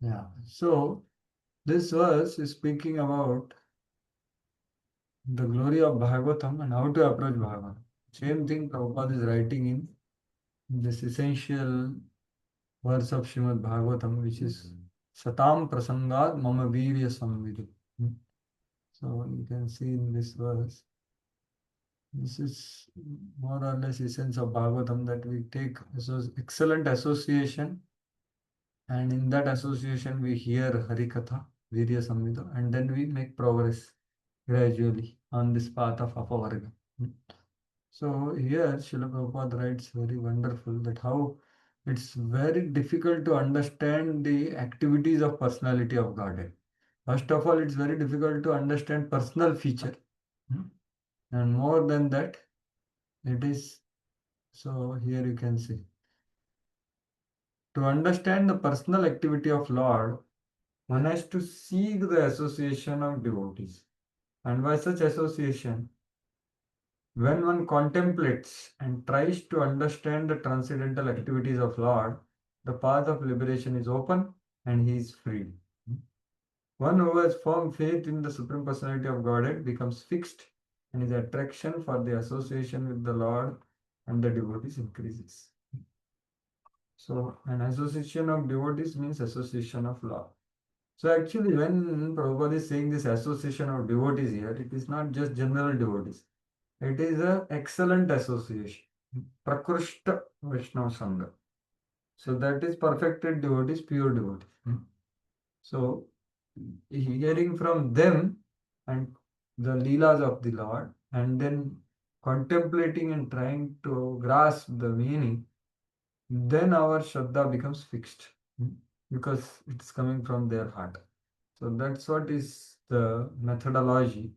Yeah. So this verse is speaking about the glory of Bhagavatam and how to approach Bhagavatam. Same thing Prabhupada is writing in this essential verse of Srimad Bhagavatam, which is Satam Prasangat Mama Virya Samvidu. So you can see in this verse, this is more or less essence of Bhagavatam, that we take excellent association, and in that association we hear Harikatha, Virya Samvida, and then we make progress gradually on this path of Apavarga. So here Srila Prabhupada writes very wonderful that how it's very difficult to understand the activities of personality of Godhead. First of all, it's very difficult to understand personal feature. And more than that, it is, so here you can see, to understand the personal activity of Lord, one has to seek the association of devotees. And by such association, when one contemplates and tries to understand the transcendental activities of Lord, the path of liberation is open and he is free. One who has firm faith in the Supreme Personality of Godhead becomes fixed, and his attraction for the association with the Lord and the devotees increases. So, an association of devotees means association of Lord. So, actually, when Prabhupada is saying this association of devotees here, it is not just general devotees. It is an excellent association. Prakrushta Vaishnava Sangha. So that is perfected devotees, pure devotees. So hearing from them and the leelas of the Lord, and then contemplating and trying to grasp the meaning, then our Shraddha becomes fixed, because it's coming from their heart. So that's what is the methodology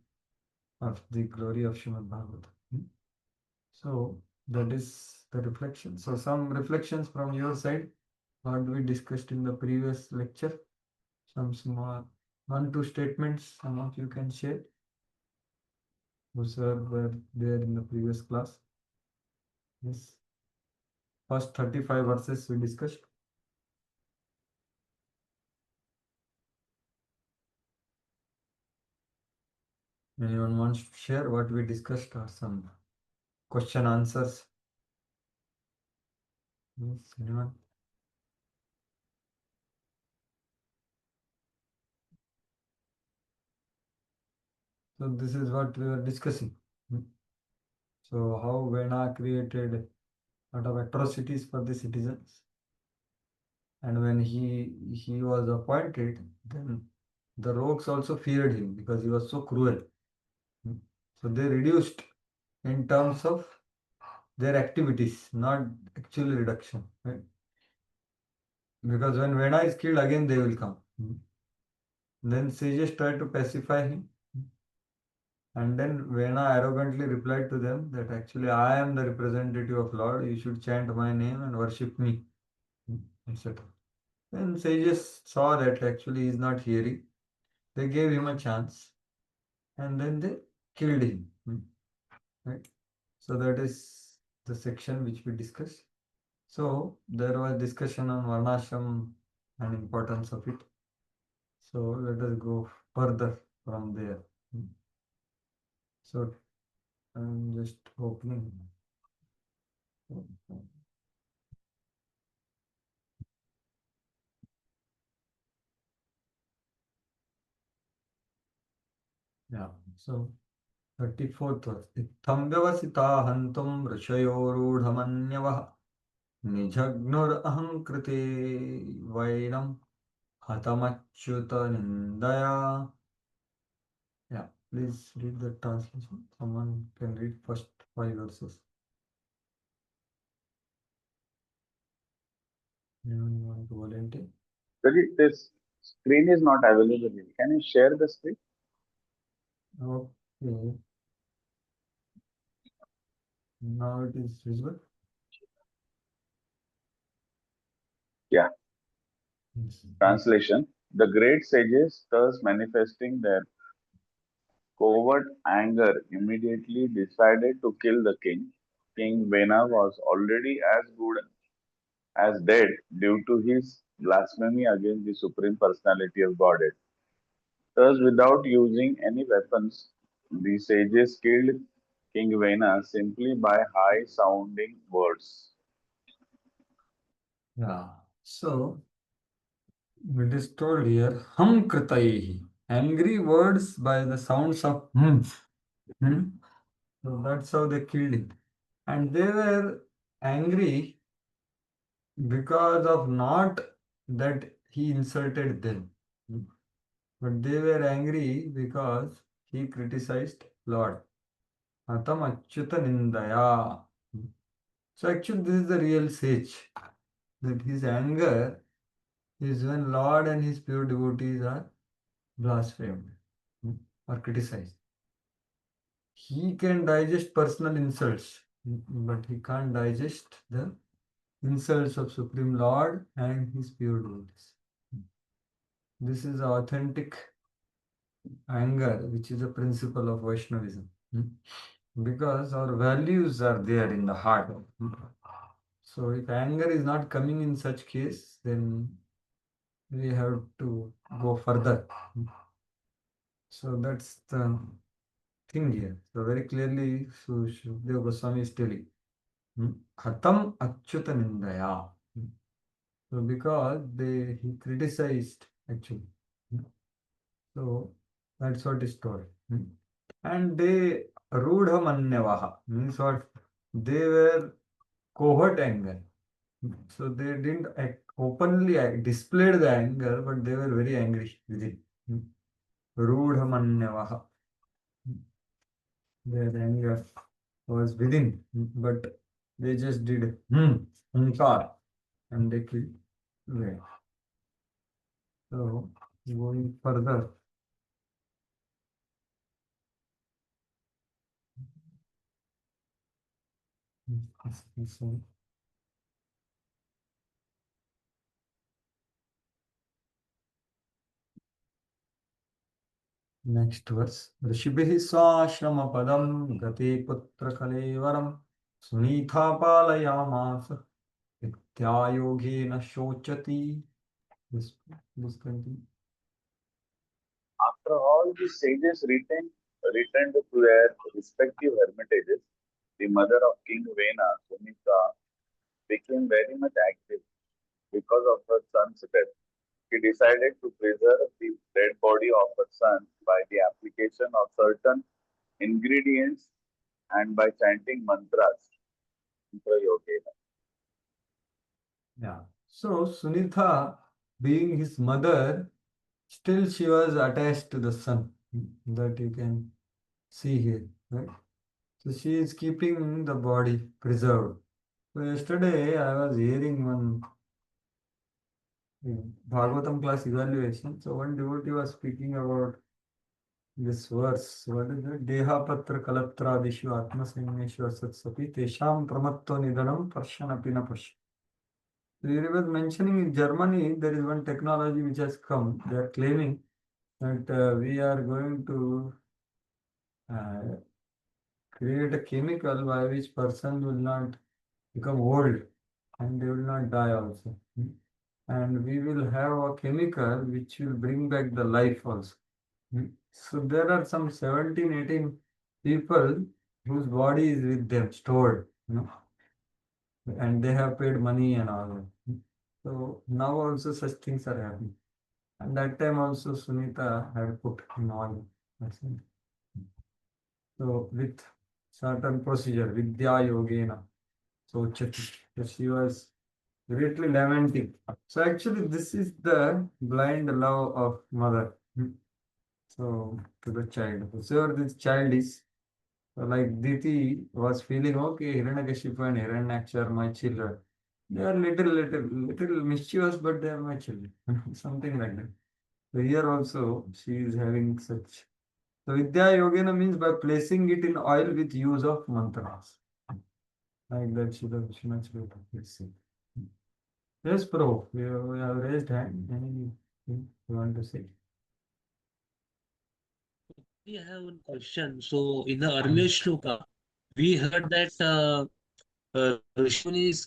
of the glory of Srimad Bhagavatam. So that is the reflection. So some reflections from your side, what we discussed in the previous lecture. Some small one, two statements some of you can share, who were there in the previous class. Yes. First 35 verses we discussed. Anyone wants to share what we discussed, or some question answers? Yes, anyone? So this is what we were discussing. So how Vena created a lot of atrocities for the citizens, and when he was appointed, then the rogues also feared him because he was so cruel. So they reduced in terms of their activities, not actually reduction, right? Because when Vena is killed, again they will come. Then sages try to pacify him, and then Vena arrogantly replied to them that actually I am the representative of Lord, you should chant my name and worship me, etc. Then sages saw that actually he is not hearing. They gave him a chance, and then they killed him. Right? So that is the section which we discussed. So there was discussion on Varnashram and importance of it. So let us go further from there. So I'm just opening. Yeah. So 34th verse. Ittham vyavasita hantum rishayurudhamanyavah nijagnur ahankrite vainam hatamachyuta nindaya. Yeah, please read the translation. Someone can read first 5 verses. Anyone want to volunteer? Pradeep, this screen is not available here. Can you share the screen? Okay, now it is visible. Yeah. Yes. Translation. The great sages, thus manifesting their covert anger, immediately decided to kill the king. King Vena was already as good as dead due to his blasphemy against the Supreme Personality of Godhead. Thus, without using any weapons, the sages killed King Vena simply by high sounding words. Yeah. So it is told here, hum kritaihi. Angry words by the sounds of hum. Hmm. So that's how they killed him. And they were angry because of not that he insulted them, but they were angry because he criticized Lord. Atam achyuta nindaya. So actually this is the real sage, that his anger is when Lord and his pure devotees are blasphemed, or criticized. He can digest personal insults, but he can't digest the insults of Supreme Lord and his pure devotees. This is authentic anger, which is a principle of Vaishnavism. Because our values are there in the heart. So if anger is not coming in such case, then we have to go further. So that's the thing here. So very clearly, Shukadeva Goswami is telling, Hatam Achyuta Nindaya. So because he criticized actually. So that's what is told. And they Rudha Manyavaha means what? They were covert anger. So they didn't openly displayed the anger, but they were very angry within. Rudha Manyavaha. Their anger was within, but they just did ankar and they killed. Right. So going further, so next verse. Rishibhihi swashrama padam gati putra kalevaram sunitha palayamasa ityayogena shochati. This continue. After all, the sages returned to their respective hermitages. The mother of King Vena, Sunita, became very much active because of her son's death. She decided to preserve the dead body of her son by the application of certain ingredients and by chanting mantras. Mantra Yogena. Yeah. So Sunitha, being his mother, still she was attached to the son. That you can see here, right? So she is keeping the body preserved. So yesterday I was hearing one Bhagavatam class evaluation. So one devotee was speaking about this verse. What is it? Deha patra kalaptradishu atma sanyeshwa satsapi tesham pramatto nidanam parshanapi na parsha. So he was mentioning in Germany there is one technology which has come. They are claiming that we are going to uh, create a chemical by which person will not become old and they will not die also. And we will have a chemical which will bring back the life also. So there are some 17, 18 people whose body is with them stored, and they have paid money and all that. So now also such things are happening. And that time also Sunita had put in oil. That's it. So with certain procedure, Vidya Yogena. So Chati. So she was greatly lamenting. So actually this is the blind love of mother. So to the child. Whoever this child is, so like Diti was feeling okay, Hiranyakashipu and Hiranyaksha are my children. They are little mischievous, but they are my children. Something like that. So here also she is having such. So Vidya Yogena means by placing it in oil with use of mantras. Like that Srila Vishwanath Srila. Let's see. Yes, Pro, we have raised hand. Anything you want to say? We have one question. So in the earlier Hmm. shloka, we heard that Rishimuni is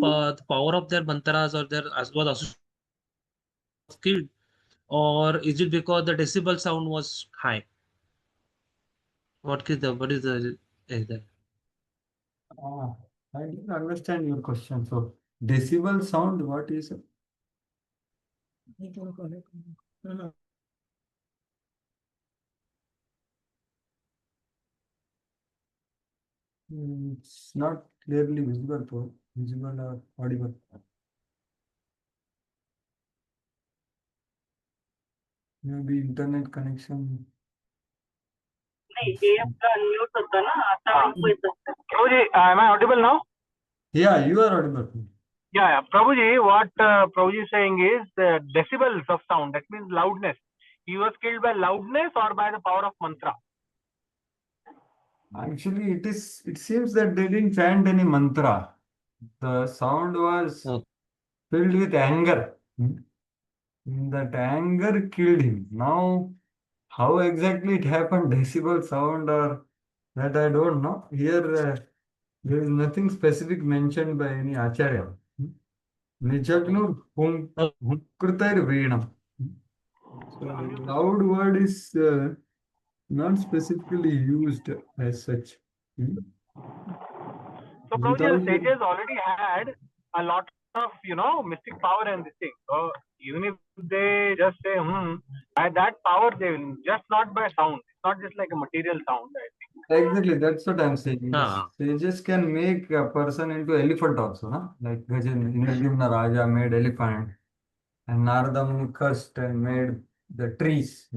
the power of their mantras or their was associated with the king was killed, or is it because the decibel sound was high? What is the Ah, I didn't understand your question. So, decibel sound, what is it? It's not clearly visible or audible. Maybe internet connection. Prabhuji, am I audible now? Yeah, you are audible. Yeah. Prabhuji, what Prabhuji is saying is the decibels of sound. That means loudness. He was killed by loudness or by the power of mantra. Actually, it seems that they didn't chant any mantra. The sound was okay. filled with anger. That anger killed him. Now, how exactly it happened, decibel sound or that I don't know. Here, there is nothing specific mentioned by any acharya. Nijagnu hunkrutar venam. So, loud word is not specifically used as such. So Prabhuji, the Without sages already had a lot of mystic power and this thing. So even if they just say by that power they will just not by sound. It's not just like a material sound. I think. exactly, that's what I'm saying. The Ah, sages can make a person into elephant also, no? Like Gajan, Indradyumna Raja made elephant, and Narada Muni cursed and made the trees.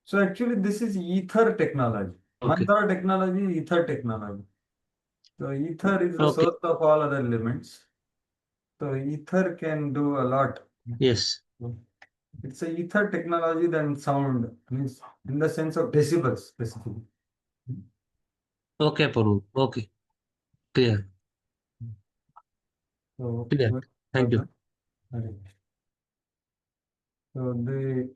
So actually, this is ether technology. okay. Mantra technology, ether technology. So ether is the Okay. source of all other elements. So ether can do a lot. Yes. It's a ether technology than sound, means in the sense of decibels specifically. Okay, Prabhu. Okay. Clear. So Clear. going Thank you. further. Right. So the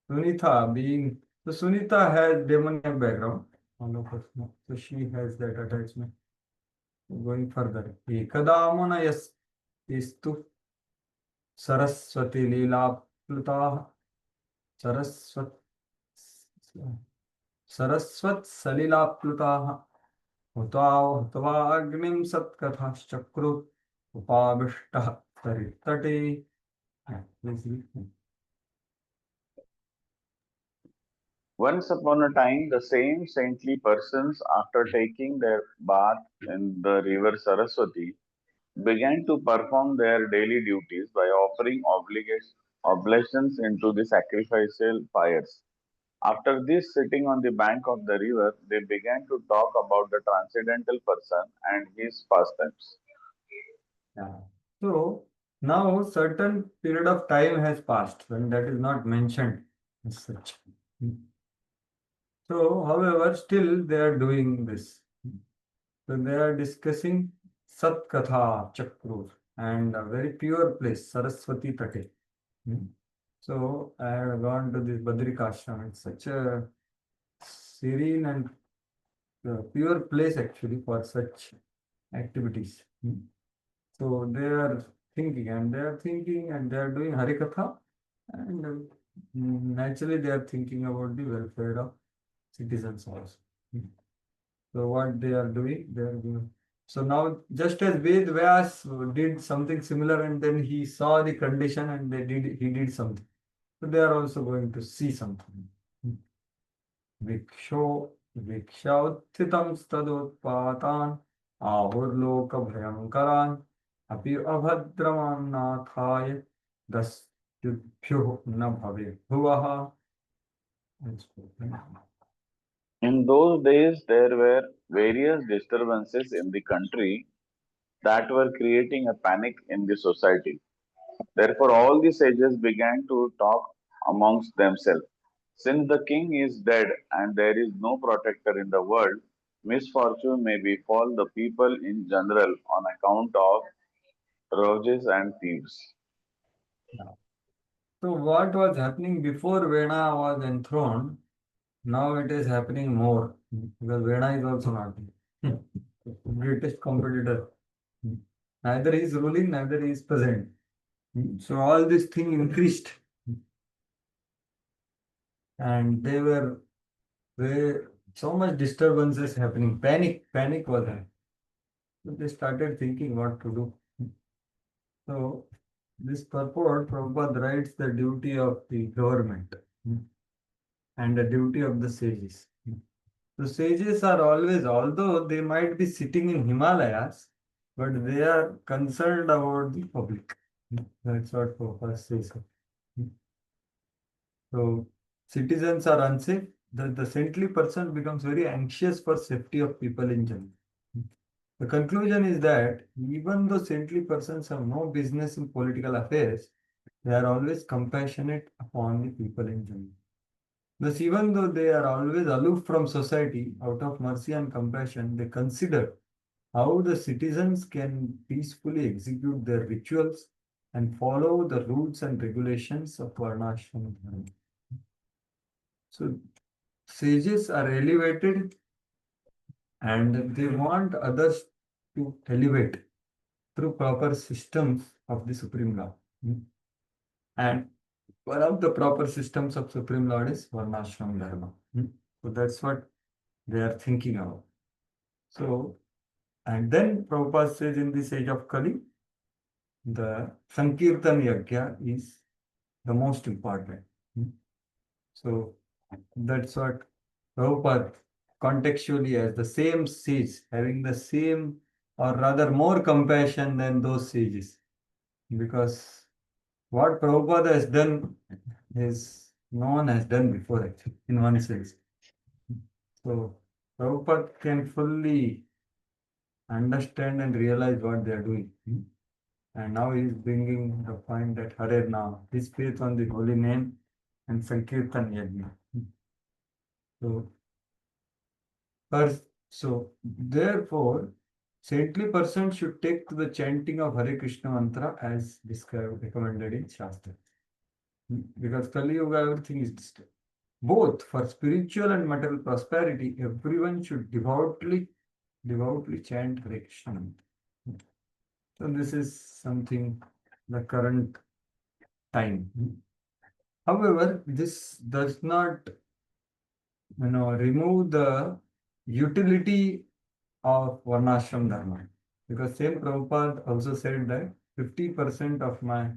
Sunitha being, so Sunitha has demoniac background. All of us know. So she has that attachment. Going further. Ekadamana istu Saraswati Leela Pluta Saraswat Saraswat Salila Pluta हुत्वा सत्कथाश्चक्रुः उपाविष्टः सरित्तटे. Yeah, please read. Once upon a time, the same saintly persons, after taking their bath in the river Saraswati, began to perform their daily duties by offering oblations into the sacrificial fires. After this, sitting on the bank of the river, they began to talk about the transcendental person and his pastimes. Yeah. So now certain period of time has passed when that is not mentioned as such. So, however, still they are doing this. So they are discussing Sat Katha Chakrur and a very pure place, Saraswati Tate. So I have gone to this Badrikashram. It's such a serene and pure place actually for such activities. So they are thinking and they are doing Harikatha, and naturally they are thinking about the welfare of citizens also. So what they are doing, they are doing. So now, just as Ved Vyas did something similar, and then he saw the condition, and he did something. So they are also going to see something. भिक्षो भिक्षाउत्थितं तदुत्पातान् आहुर्लोकभयङ्करान् अपि अभद्रमान्नाथाय दस्युभ्यो न भवेत् भुवः. In those days, there were various disturbances in the country that were creating a panic in the society. Therefore, all the sages began to talk amongst themselves. Since the king is dead and there is no protector in the world, misfortune may befall the people in general on account of rogues and thieves. So what was happening before Vena was enthroned, now it is happening more because Vena is also not greatest competitor. Neither he is ruling, neither he is present. So all this thing increased. And they so much disturbances happening. Panic was there. So they started thinking what to do. So this purport, Prabhupada writes the duty of the government and the duty of the sages. The sages are always, although they might be sitting in Himalayas, but they are concerned about the public. That's what Prabhupada says. So citizens are unsafe. The saintly person becomes very anxious for safety of people in general. The conclusion is that even though saintly persons have no business in political affairs, they are always compassionate upon the people in general. Thus, even though they are always aloof from society, out of mercy and compassion, they consider how the citizens can peacefully execute their rituals and follow the rules and regulations of Varnashram Dharma. So, sages are elevated and they want others to elevate through proper systems of the Supreme Law. And one of the proper systems of Supreme Lord is Varnashram Dharma. So that's what they are thinking about. So, and then Prabhupada says in this age of Kali, the Sankirtan Yajna is the most important. So that's what Prabhupada contextually as the same sage, having the same or rather more compassion than those sages. Because what Prabhupada has done is no one has done before, actually, in one sense. So Prabhupada can fully understand and realize what they are doing. And now he is bringing the point that Hare Nama, his faith on the holy name and Sankirtan Yajna. So, so therefore, saintly person should take to the chanting of Hare Krishna mantra as described, recommended in Shastra. Because Kali Yuga, everything is disturbed. Both for spiritual and material prosperity, everyone should devoutly chant Hare Krishna mantra. So this is something the current time. However, this does not, remove the utility of Varnashram Dharma. Because same Prabhupada also said that 50% of my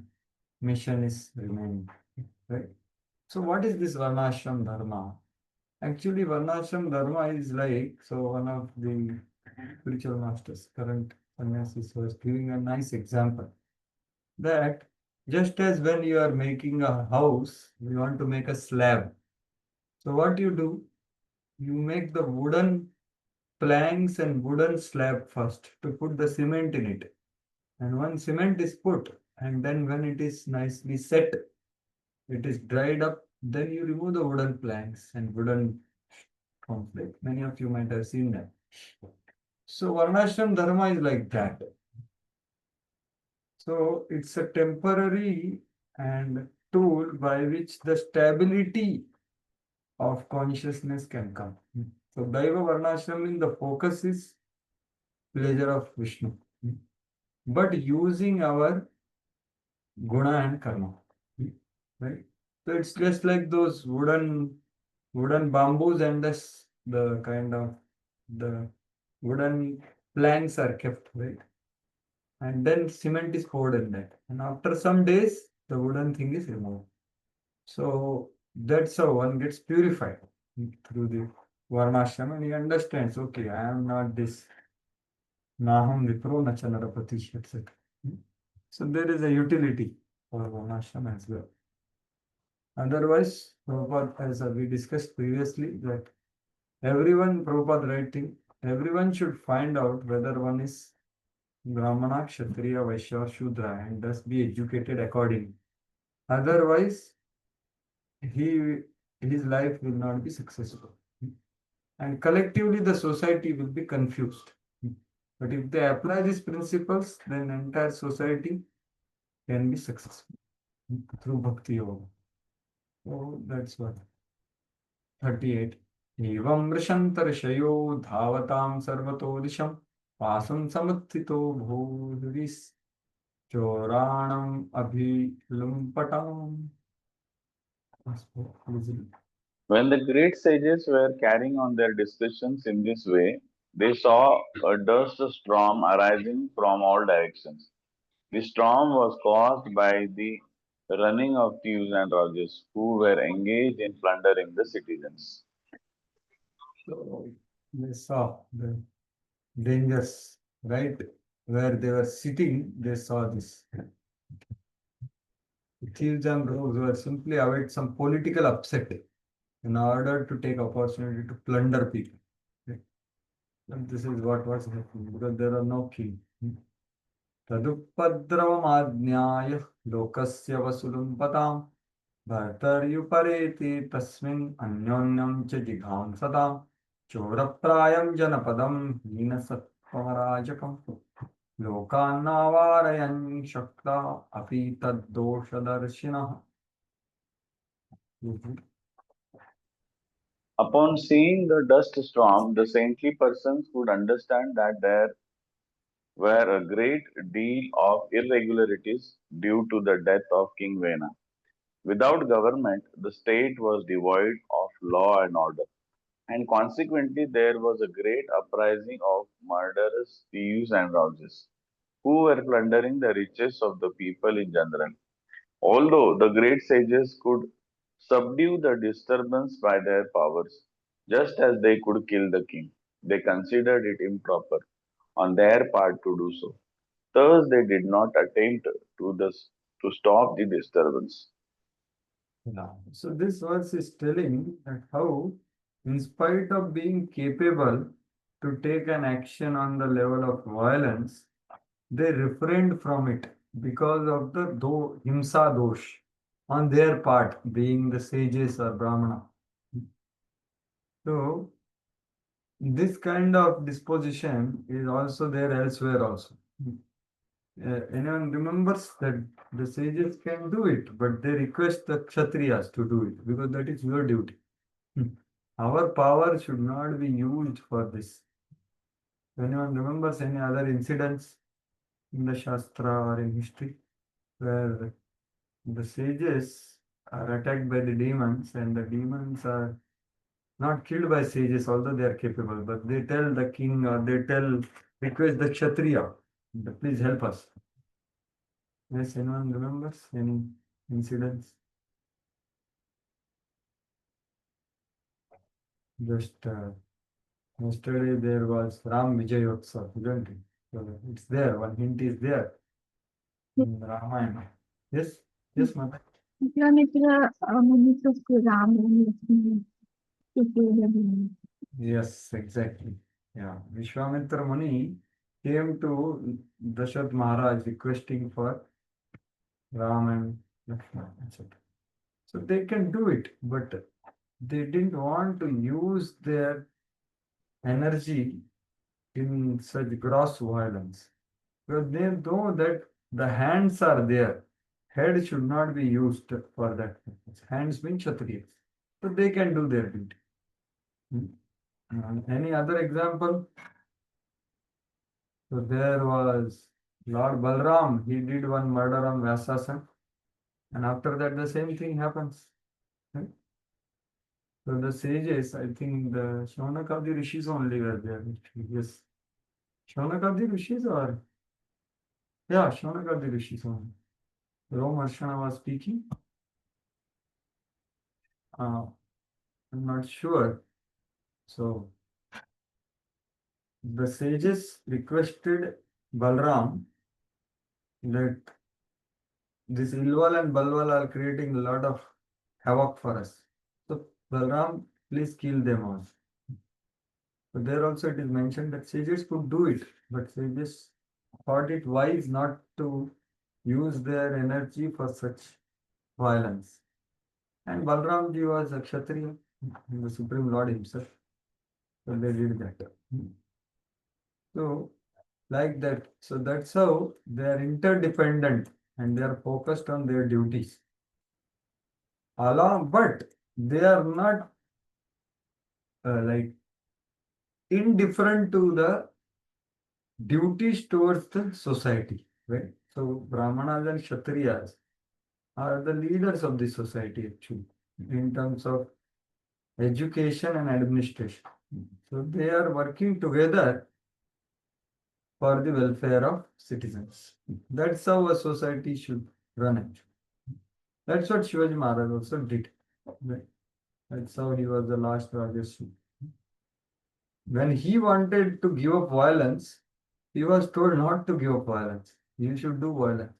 mission is remaining. Right? So what is this Varnashram Dharma? Actually, Varnashram Dharma is like, so one of the spiritual masters, current sannyasis, was giving a nice example that just as when you are making a house, you want to make a slab. So what do? You make the wooden planks and wooden slab first to put the cement in it. And once cement is put, and then when it is nicely set, it is dried up, then you remove the wooden planks and wooden conflict. Many of you might have seen that. So Varnashram Dharma is like that. So it's a temporary and tool by which the stability of consciousness can come. So Daiva Varnashram means the focus is pleasure of Vishnu, but using our guna and karma, right? So it's just like those wooden bamboos and the kind of the wooden planks are kept, right? And then cement is poured in that. And after some days, the wooden thing is removed. So that's how one gets purified through the Varnashram and he understands, okay, I am not this Naham Vipro Nachanarapati, etc. So there is a utility for Varnashram as well. Otherwise, Prabhupada, as we discussed previously, that Prabhupada writing, everyone should find out whether one is Brahmana, Kshatriya, Vaishya, or Shudra and thus be educated accordingly. Otherwise, his life will not be successful. And collectively, the society will be confused. But if they apply these principles, then entire society can be successful through Bhakti Yoga. So that's what. 38. Evam Rishantarashayo Dhavatam Sarvato Disham पासं समुत्थितो भूरिश्चोराणम् अभिलुम्पटाम्. When the great sages were carrying on their discussions in this way, they saw a dust storm arising from all directions. The storm was caused by the running of thieves and robbers who were engaged in plundering the citizens. So they saw the dangers, right? Where they were sitting, they saw this. The thieves and rogues were simply await some political upset in order to take opportunity to plunder people. And this is what was happening because there are no king. तदुपद्रवमाज्ञाय लोकस्य वसुलुम्पताम् भर्तर्युपरेति तस्मिन् अन्योन्यं च जिघांसताम् चोरप्रायं जनपदं हीनसत्त्वमराजकम् लोकान्नावारयन् शक्ता अपि तद्दोषदर्शिनः. Upon seeing the dust storm, the saintly persons could understand that there were a great deal of irregularities due to the death of King Vena. Without government, the state was devoid of law and order, and consequently there was a great uprising of murderous thieves and robbers, who were plundering the riches of the people in general. Although the great sages could subdue the disturbance by their powers, just as they could kill the king, they considered it improper on their part to do so. Thus, they did not attempt to stop the disturbance. Yeah. So this verse is telling that how, in spite of being capable to take an action on the level of violence, they refrained from it because of the himsa dosh on their part, being the sages or brahmana. So this kind of disposition is also there elsewhere also. Anyone remembers that the sages can do it, but they request the kshatriyas to do it because that is your duty. Our power should not be used for this. Anyone remembers any other incidents in the Shastra or in history where the sages are attacked by the demons and the demons are not killed by sages, although they are capable, but they tell the king or they request the Kshatriya, please help us. Yes, anyone remembers any incidents? Just yesterday there was Ram Vijayotsav, isn't it? So it's there, one hint is there in Ramayana. Yes, yes, mother. Vishwamitra Muni took Ram and Lakshmana to kill the demon. Yes, exactly. Yeah, Vishwamitra Muni came to Dasharat Maharaj requesting for Ram and Lakshmana, etc. So they can do it, but they didn't want to use their energy in such gross violence. Because they know that the hands are there. Head should not be used for that purpose. Hands mean Kshatriyas. So they can do their duty. Any other example? So there was Lord Balram, he did one murder on Vyasasan, and after that the same thing happens. Right? So the sages, I think the Shaunakadi rishis only were there. Yes. Shaunakadi rishis or? Yeah, Shaunakadi rishis only. Rom Arshana was speaking. I'm not sure. So the sages requested Balram that this Ilwal and Balwal are creating a lot of havoc for us. So Balram, please kill them all. But there also it is mentioned that sages could do it, but sages thought it wise not to use their energy for such violence. And Balramji was a Kshatriya, the Supreme Lord himself. So they did that. So, like that. So that's how they are interdependent and they are focused on their duties. But they are not like indifferent to the duties towards the society, right? So Brahmanas and Kshatriyas are the leaders of the society actually in terms of education and administration. So they are working together for the welfare of citizens. That's how a society should run actually. That's what Shivaji Maharaj also did. Right? That's how he was the last Rajashri. When he wanted to give up violence, he was told not to give up violence. You should do violence.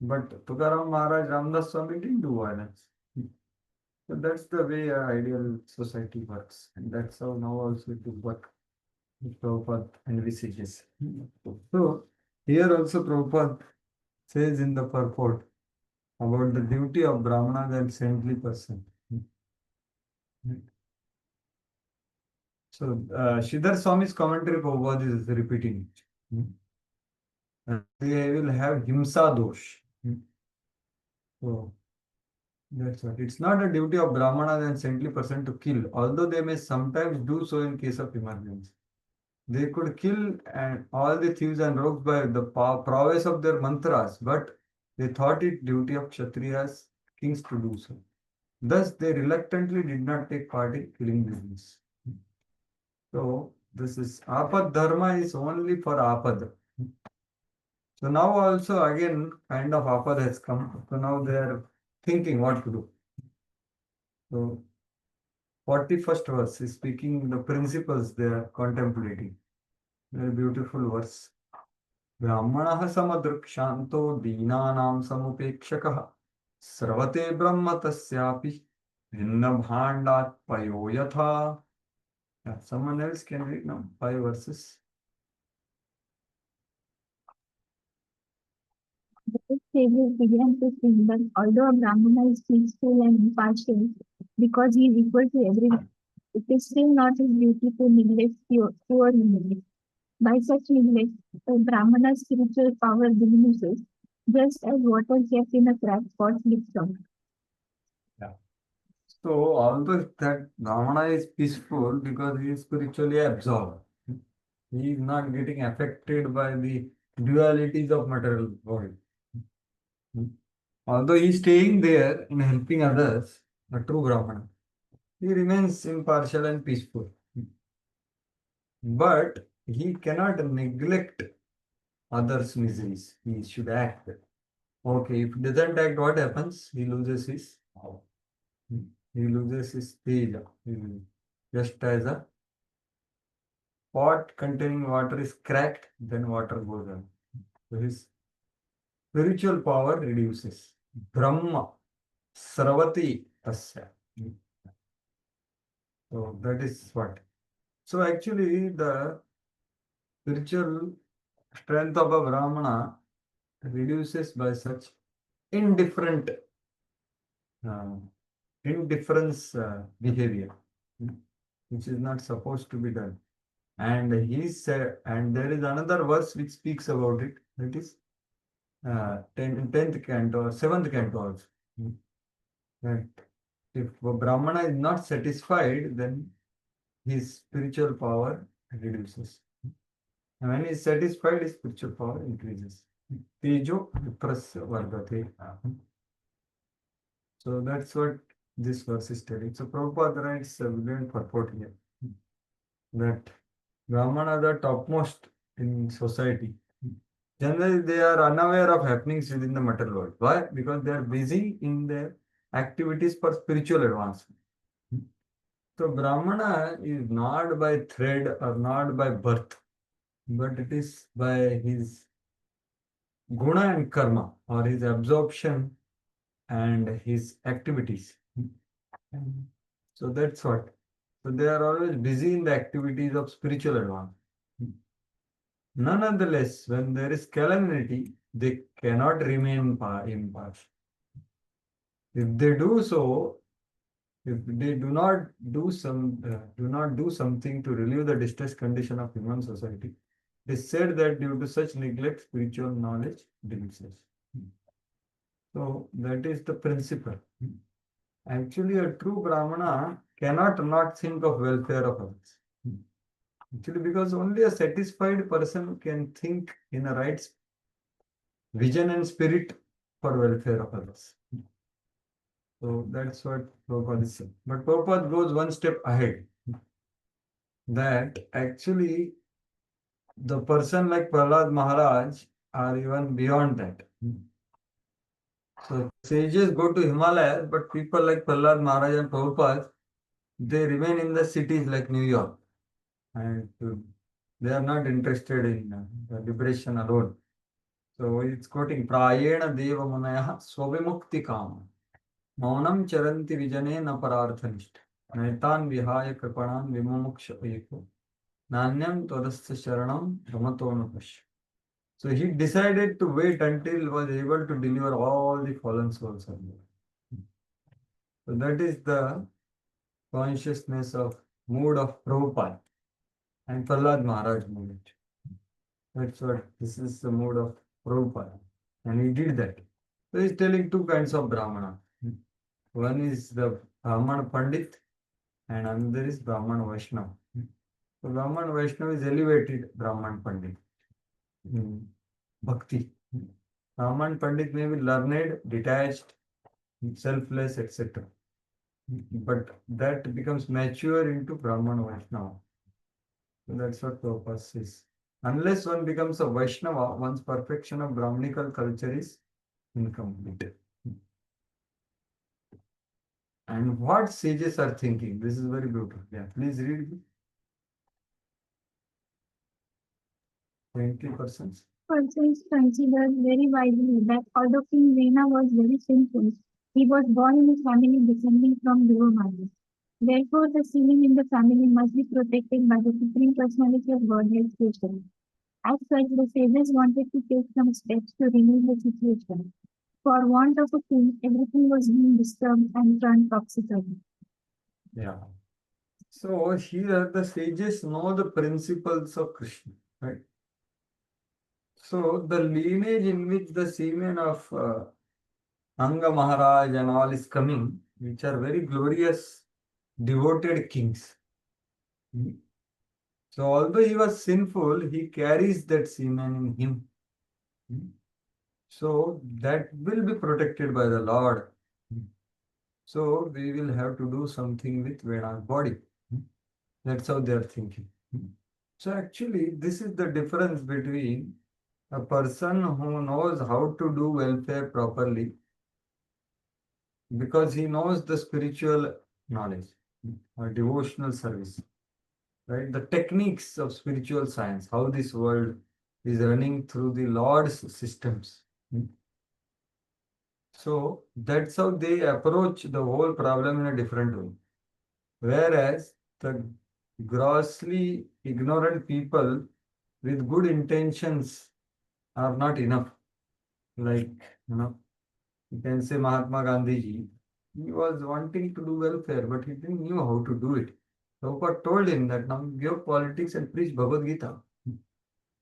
But Tukaram Maharaj, Ramdas Swami didn't do violence. So that's the way an ideal society works. And that's how now also it will work. Prabhupada envisages. So here also Prabhupada says in the purport about the duty of Brahmanas and saintly person. So Sridhar Swami's commentary Prabhupada is repeating it. They will have himsa dosh. So that's what. It's not a duty of Brahmanas and saintly person to kill, although they may sometimes do so in case of emergency. They could kill and all the thieves and rogues by the prowess of their mantras, but they thought it duty of Kshatriyas, kings to do so. Thus, they reluctantly did not take part in killing business. So, this is Apad Dharma is only for Apad. So now also again kind of Apad has come. So now they are thinking what to do. So 41st verse is speaking the principles they are contemplating. Very beautiful verse. ब्राह्मणः समदृक्शान्तो दीनानां समुपेक्षकः स्रवते ब्रह्म तस्यापि भिन्नभाण्डात् पयो यथा. Someone else can read now 5 verses. The sages began to think that although a Brahmana is peaceful and impartial because he is equal to everyone, it is still not his duty to neglect poor humanity. By such neglect, a Brahmana's spiritual power diminishes, just as water kept in a cracked pot slips out. Yeah. So although that Brahmana is peaceful because he is spiritually absorbed, he is not getting affected by the dualities of material world. Although he is staying there and helping others, a true Brahmana, he remains impartial and peaceful. But he cannot neglect others' miseries. He should act. Okay, if he doesn't act, what happens? He loses his power. He loses his teja. Just as a pot containing water is cracked, then water goes on. So his spiritual power reduces. Brahma Saravati Tasya. So that is what. So actually the spiritual strength of a Brahmana reduces by such indifferent indifference behavior, which is not supposed to be done. And he said, and there is another verse which speaks about it. That is 10th canto or 7th canto also. That if a Brahmana is not satisfied, then his spiritual power reduces. And when he is satisfied, his spiritual power increases. Tejo viprasya vardate. So that's what this verse is telling. So Prabhupada writes a brilliant purport here that Brahmanas are topmost in society. Generally, they are unaware of happenings within the material world. Why? Because they are busy in their activities for spiritual advancement. So Brahmana is not by thread or not by birth, but it is by his guna and karma or his absorption and his activities. So that's what. So they are always busy in the activities of spiritual advancement. Nonetheless, when there is calamity, they cannot remain impartial. If they do so, if they do not do something to relieve the distressed condition of human society, it is said that due to such neglect, spiritual knowledge diminishes. So that is the principle. Actually, a true Brahmana cannot not think of welfare of others. Actually, because only a satisfied person can think in a right vision and spirit for welfare of others. So that's what Prabhupada is saying. But Prabhupada goes one step ahead. That actually the person like Prahlad Maharaj are even beyond that. So sages go to Himalayas, but people like Prahlad Maharaj and Prabhupada, they remain in the cities like New York. And they are not interested in the liberation alone. So it's quoting Prayena Deva Munaya Swavimukti Kama Maunam Charanti Vijane Napararthanishta Naitan Vihaya Kripanan Vimumuksha Eko Nanyam Todastha Sharanam Ramatonupasya. So he decided to wait until he was able to deliver all the fallen souls of the world. So that is the consciousness of mood of Prabhupada and Prahlad Maharaj movement. That's what this is the mood of Prabhupada. And he did that. So he's telling two kinds of Brahmana. One is the Brahman Pandit and another is Brahman Vaishnava. So Brahman Vaishnava is elevated Brahman Pandit. Bhakti. Brahman Pandit may be learned, detached, selfless, etc. But that becomes mature into Brahman Vaishnava. So that's what Prabhupada says. Unless one becomes a Vaishnava, one's perfection of Brahminical culture is incomplete. And what sages are thinking? This is very beautiful. Yeah, please read. 20%. Persons considered very widely that although King Vena was very sinful, he was born in a family descending from Devamanas. Therefore, the semen in the family must be protected by the Supreme Personality of Godhead Krishna. As such, the sages wanted to take some steps to remove the situation. For want of a king, everything was being disturbed and turned toxical. Yeah. So here the sages know the principles of Krishna, right? So the lineage in which the semen of Anga Maharaj and all is coming, which are very glorious, devoted kings. So although he was sinful, he carries that semen in him. So that will be protected by the Lord. So we will have to do something with Vena's body. That's how they are thinking. So actually, this is the difference between a person who knows how to do welfare properly because he knows the spiritual knowledge or devotional service, right? The techniques of spiritual science, how this world is running through the Lord's systems. So that's how they approach the whole problem in a different way. Whereas the grossly ignorant people with good intentions are not enough. Like, you can say Mahatma Gandhi ji, he was wanting to do welfare, but he didn't know how to do it. Prabhupada told him that now give politics and preach Bhagavad Gita.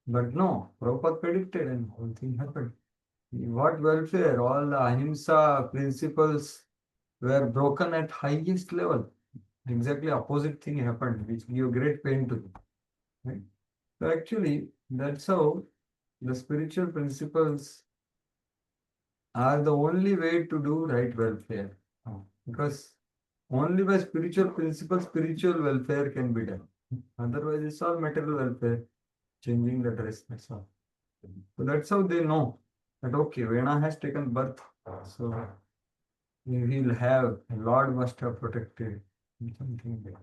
But no, Prabhupada predicted and whole thing happened. What welfare? All the ahimsa principles were broken at highest level. Exactly opposite thing happened, which gave great pain to them. Right? So actually, that's how the spiritual principles are the only way to do right welfare. Because only by spiritual principles, spiritual welfare can be done. Otherwise, it's all material welfare, changing the dress, that's all. So that's how they know that okay, Vena has taken birth, so he will have, Lord must have protected something there.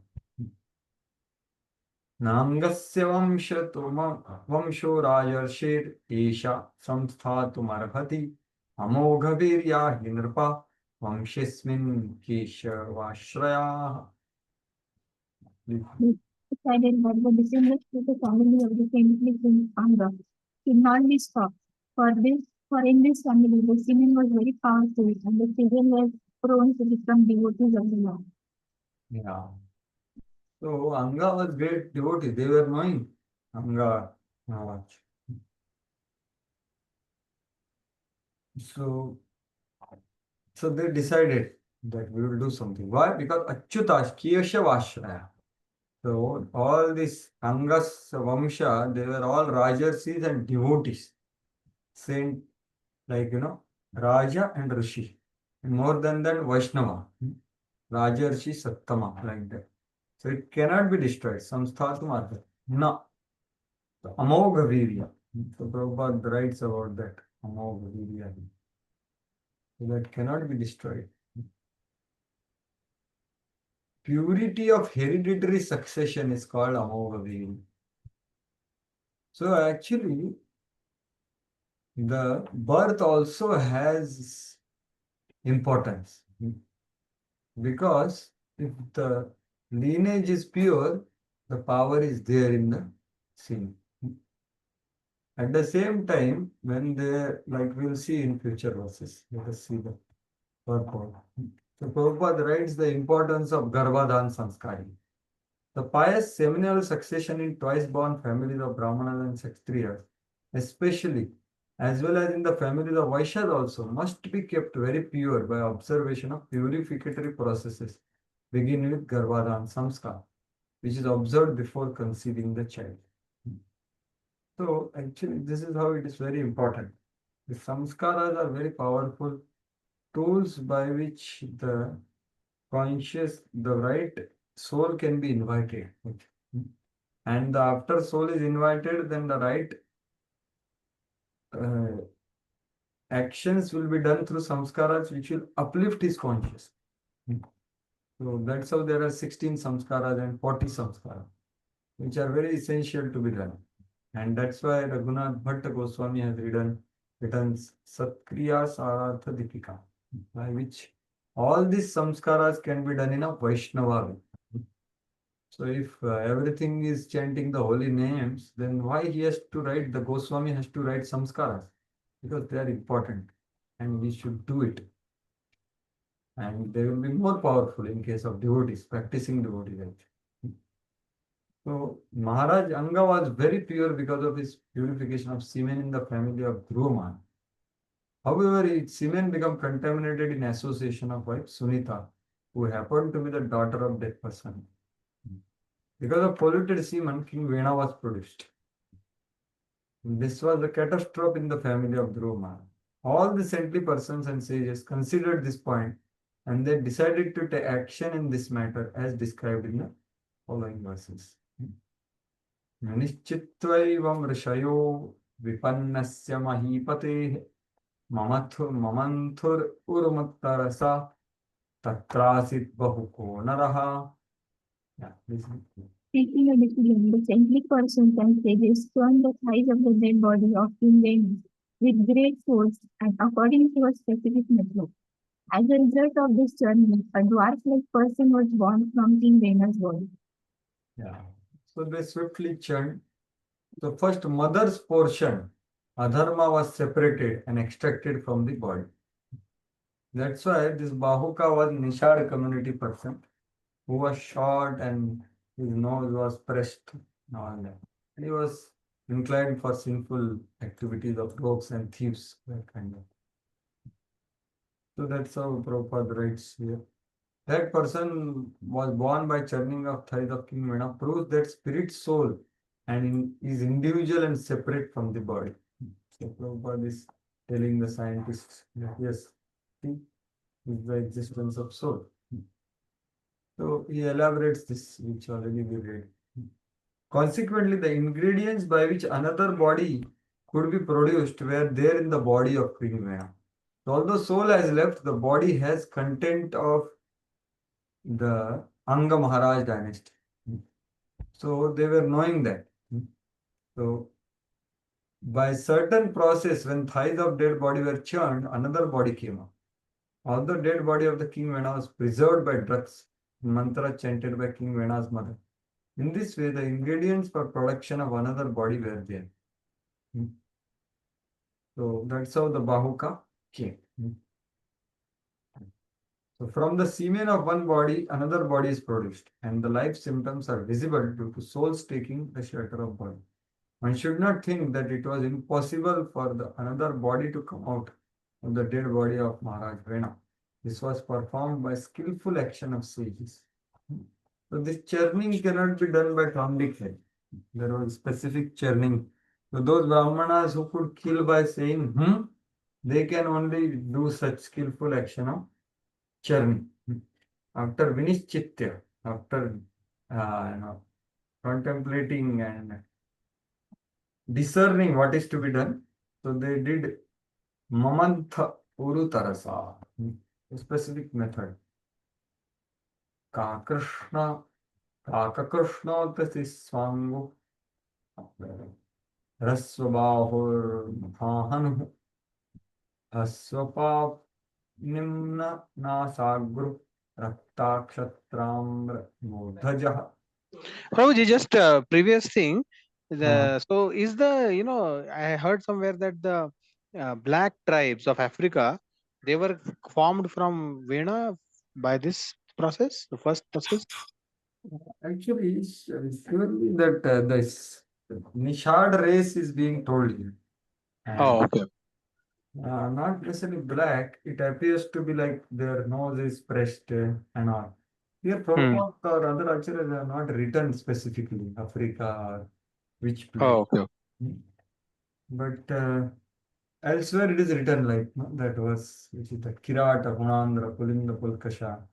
नांगस्य वंशो राजर्षेर एषा संस्थातुमर्हति अमोघवीर्या हि नृपा वंशेऽस्मिन् केशवाश्रयाः. Decided that the descendants of the family of the saintly King Anga should not be stopped. For in this family, the semen was very powerful, and the children were prone to become devotees of the Lord. Yeah. So Anga was great devotee. They were knowing Anga Maharaj. So they decided that we will do something. Why? Because Achyuta Keshavashraya. So all these Angas Vamsha, they were all Rajarsis and devotees. Saint, like Raja and Rishi. And more than that, Vaishnava. Rajarshi Sattama, like that. So it cannot be destroyed. Samsthatmarga. No. Amogha Virya. So Prabhupada writes about that. Amogha Virya. So that cannot be destroyed. Purity of hereditary succession is called Amogha Virya. So actually, the birth also has importance because if the lineage is pure, the power is there in the sin. At the same time, when they, like we'll see in future verses, let us see the purport. So Prabhupada writes the importance of Garbhadhan Sanskari. The pious seminal succession in twice born families of Brahmanas and Kshatriyas, especially as well as in the families of Vaishyas also, must be kept very pure by observation of purificatory processes, beginning with Garbhadhan Samskar, which is observed before conceiving the child. So actually, this is how it is very important. The samskaras are very powerful tools by which the the right soul can be invited. And the after soul is invited, then the right uh, actions will be done through samskaras which will uplift his consciousness. So that's how there are 16 samskaras and 40 samskaras, which are very essential to be done. And that's why Raghunath Bhatta Goswami has written Satkriya Sarartha Dipika, by which all these samskaras can be done in a Vaishnava way. So if everything is chanting the holy names, then why he has to write, the Goswami has to write samskaras? Because they are important and we should do it. And they will be more powerful in case of devotees, practicing devotees. So Maharaj Anga was very pure because of his purification of semen in the family of Dhruvaman. However, his semen became contaminated in association of wife Sunita, who happened to be the daughter of that person. Because of polluted semen, King Vena was produced. This was a catastrophe in the family of Dhruvaman. All the saintly persons and sages considered this point and they decided to take action in this matter as described in the following verses. निश्चित्वैवं ऋषयो विपन्नस्य महीपतेः ममन्थुर्उर्मत्तरसा तत्रासीत् बहुको नरः. Yeah, Taking a decision, the saintly persons and sages turned the thighs of the dead body of King Venus with great force and according to a specific method. As a result of this journey, a dwarf-like person was born from King Vena's body. Yeah. So they swiftly churned. The first mother's portion, Adharma, was separated and extracted from the body. That's why this Bahuka was Nishad community person who was short and his nose was pressed and all that. And he was inclined for sinful activities of rogues and thieves, that kind of. So that's how Prabhupada writes here. That person was born by churning of thighs of King Vena, proves that spirit soul and is individual and separate from the body. So Prabhupada is telling the scientists that yes, see, is the existence of soul. So he elaborates this, which already we read. Consequently, the ingredients by which another body could be produced were there in the body of King Vena. So although soul has left, the body has content of the Anga Maharaj dynasty. So they were knowing that. So by certain process, when thighs of dead body were churned, another body came up. Although dead body of the King Vena was preserved by drugs, mantra chanted by King Vena's mother. In this way, the ingredients for production of another body were there. So that's how the Bahuka came. So from the semen of one body, another body is produced, and the life symptoms are visible due to souls taking the shelter of body. One should not think that it was impossible for the another body to come out of the dead body of Maharaj Vena. This was performed by skillful action of sages. So this churning cannot be done by Kamdik. There was specific churning. So those Brahmanas who could kill by saying they can only do such skillful action of churning. After Vinishchitya, after contemplating and discerning what is to be done, so they did Mamantha Urutarasa, a specific method. Kakrishna, Kakakrishna Swangu, Raswabahur Mahanu, Aswapa Nimna Nasagru, Raktakshatram Mudhaja. Prabhuji, just previous thing. So is the I heard somewhere that the black tribes of Africa, they were formed from Vena by this process, the first process. Actually, it's surely that this Nishad race is being told here. Oh, okay. Not necessarily black, it appears to be like their nose is pressed and all. Here, Prabhupada or other acharyas are not written specifically Africa or which place. Oh, okay. But elsewhere it is written like that was which is the Kirata Gunandra Pulinda Pulkasha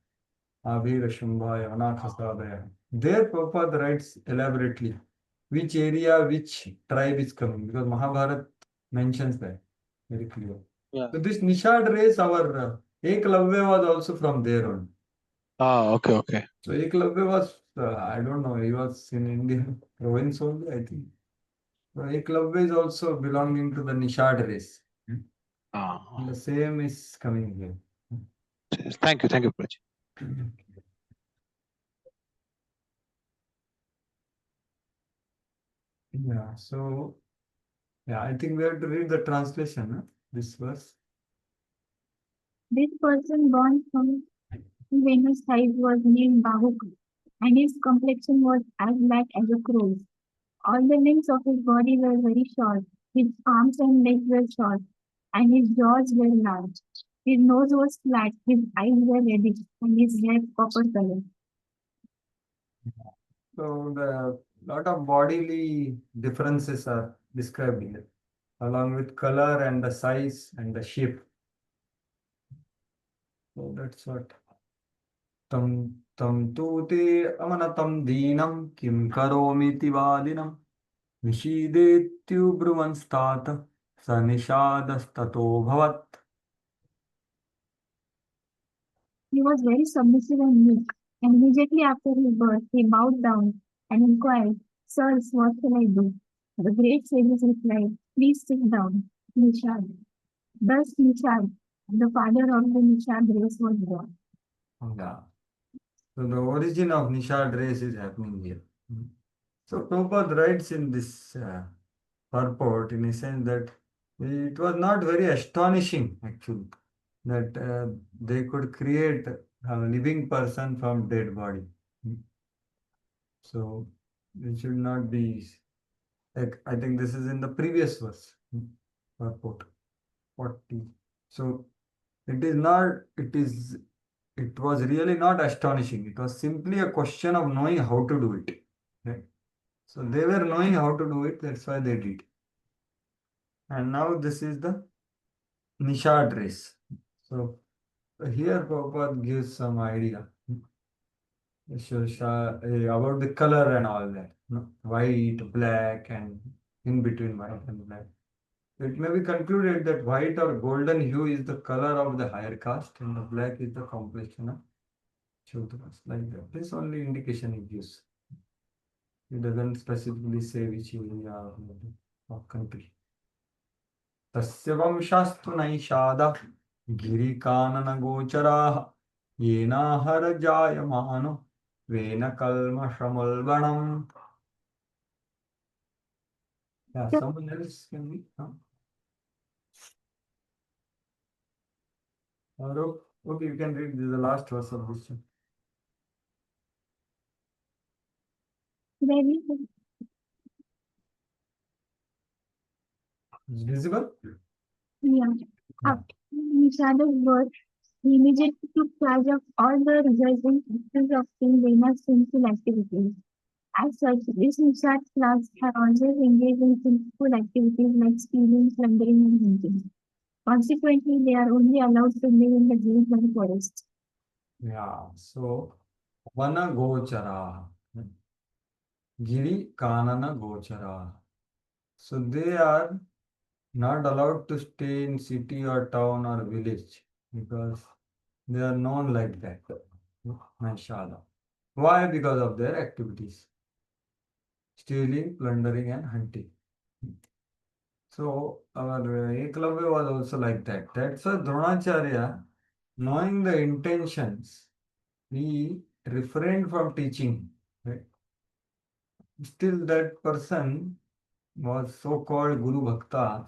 Abhira Shambhaya Anakhasabhaya. There Prabhupada writes elaborately which area, which tribe is coming, because Mahabharata mentions that very clear. Yeah. So this Nishad race, our Eklavya was also from there on. Ah, okay, okay. So Eklavya was, I don't know, he was in Indian province only, I think. So Eklavya is also belonging to the Nishad race. And the same is coming here. Thank you, Prabhuji. Yeah, so I think we have to read the translation, this verse. This person born from Venus side was named Bahuka, and his complexion was as black as a crow's. All the limbs of his body were very short, his arms and legs were short, and his jaws were large. His nose was flat, his eyes were reddish, and his hair copper color. So the lot of bodily differences are described here, along with color and the size and the shape. So that's what. Tam tu te amanatam deenam kim karomiti vadinam Vishidetyubruvanstata sanishadastato bhavat. He was very submissive and meek, and immediately after his birth he bowed down and inquired, Sirs, what shall I do? The great sages replied, Please sit down, Nishad. Thus Nishad, the father of the Nishad race, was born. Yeah. So the origin of Nishad race is happening here. So Prabhupada writes in this purport in a sense that it was not very astonishing actually that they could create a living person from dead body. So it should not be like, I think this is in the previous verse purport 40. So it was really not astonishing. It was simply a question of knowing how to do it. Right? So they were knowing how to do it, that's why they did. And now this is the Nishad race. So here Prabhupada gives some idea about the color and all that. White, black, and in between white and black. It may be concluded that white or golden hue is the color of the higher caste and the black is the complexion of Shudras. Like that. This only indication it gives. It doesn't specifically say which area or country. तस्य वंशास्तु नैषादः गिरिकाननगोचराः येनाहर जायमानो when कल्मषमुल्बणम्. Yeah, someone else can be. Okay, you can read the last verse of this. Is visible? Yeah. After Nishada's birth, He immediately took charge of all the resulting actions of King Vena's sinful activities. As such, this Nishat class have always engaged in sinful activities like stealing, plundering, and hunting. Consequently, they are only allowed to live in the hills and forests. Yeah, so Vana Gochara, Giri Kanana Gochara. So they are not allowed to stay in city or town or village because they are known like that. Mashallah. Why? Because of their activities. Stealing, plundering and hunting. So our Eklavya was also like that. That's why Dronacharya, knowing the intentions, he refrained from teaching. Right? Still, that person was so-called Guru Bhakta.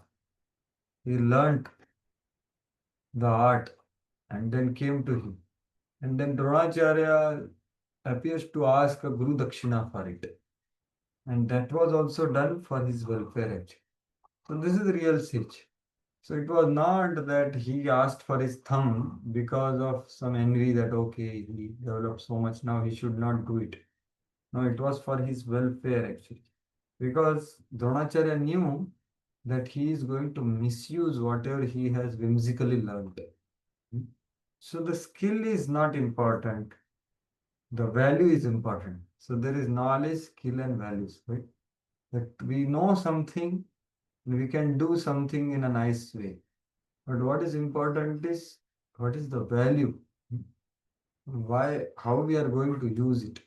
He learnt the art and then came to him. And then Dronacharya appears to ask a Guru Dakshina for it. And that was also done for his welfare actually. So this is the real sage. So it was not that he asked for his thumb because of some envy that okay, he developed so much now he should not do it. No, it was for his welfare actually. Because Dronacharya knew that he is going to misuse whatever he has whimsically learned. So the skill is not important. The value is important. So there is knowledge, skill, and values, right? That we know something, we can do something in a nice way. But what is important is what is the value? Why, how we are going to use it.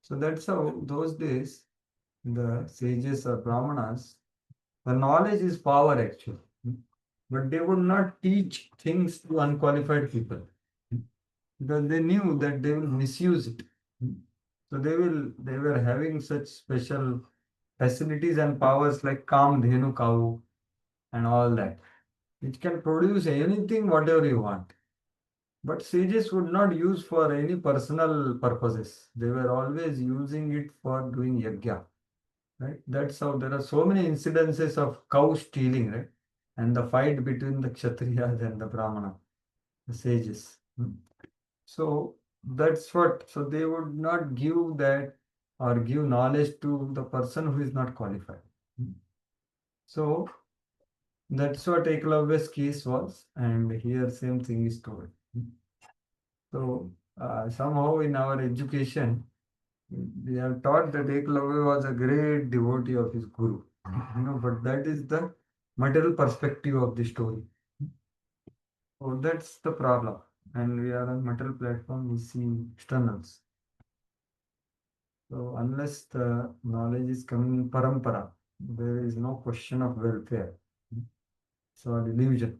So that's how those days the sages or brahmanas, the knowledge is power actually. But they would not teach things to unqualified people because they knew that they will misuse it. So they were having such special facilities and powers like Kam Dhenu cow and all that, which can produce anything, whatever you want. But sages would not use for any personal purposes. They were always using it for doing yajna. Right? That's how there are so many incidences of cow stealing, right? And the fight between the Kshatriyas and the Brahmana, the sages. So that's what, so they would not give that or give knowledge to the person who is not qualified. So that's what Eklavya's case was, and here same thing is told. So somehow in our education, we are taught that Eklavya was a great devotee of his guru. But that is the material perspective of the story. So that's the problem. And we are on material platform, we see externals. So unless the knowledge is coming in parampara, there is no question of welfare. So an illusion.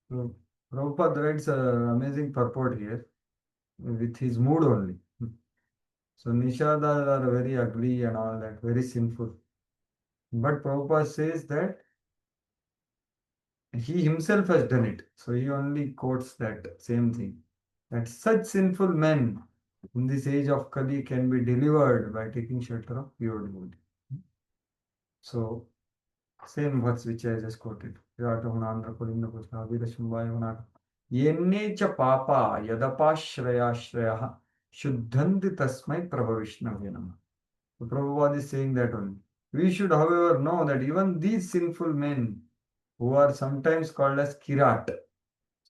So Prabhupada writes an amazing purport here with his mood only. So Nishadas are very ugly and all that, very sinful. But Prabhupada says that he himself has done it. So he only quotes that same thing. That such sinful men in this age of Kali can be delivered by taking shelter of pure devotee. So same words which I just quoted. Yenne cha papa yadapashrayashrayah shuddhanti tasmai prabhavishnavya namah. So Prabhupada is saying that only. We should, however, know that even these sinful men who are sometimes called as kirat.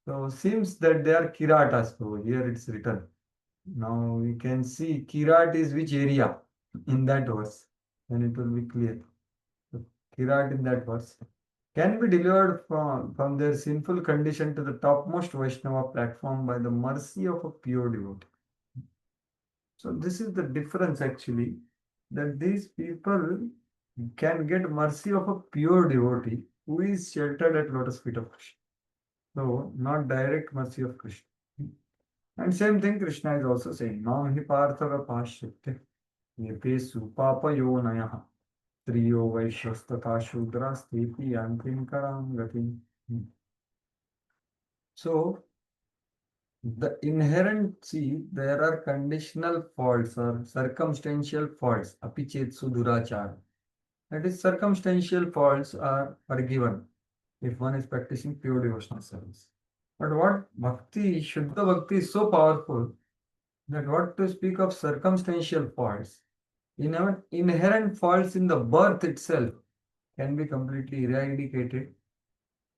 So seems that they are kiratas. So here it's written. Now we can see kirat is which area in that verse. Then it will be clear. So kirat in that verse can be delivered from their sinful condition to the topmost Vaishnava platform by the mercy of a pure devotee. So this is the difference actually, that these people can get mercy of a pure devotee who is sheltered at lotus feet of Krishna. So not direct mercy of Krishna. And same thing Krishna is also saying, Nam hi parthava pashyate yepe supapa yonayaha triyo vaishyastata shudras tepi yantim karangati. So the inherent, see, there are conditional faults or circumstantial faults, apichet sudurachar. That is, circumstantial faults are forgiven if one is practicing pure devotional service. But what Bhakti, Shuddha Bhakti is so powerful that what to speak of circumstantial faults, inherent faults in the birth itself can be completely eradicated.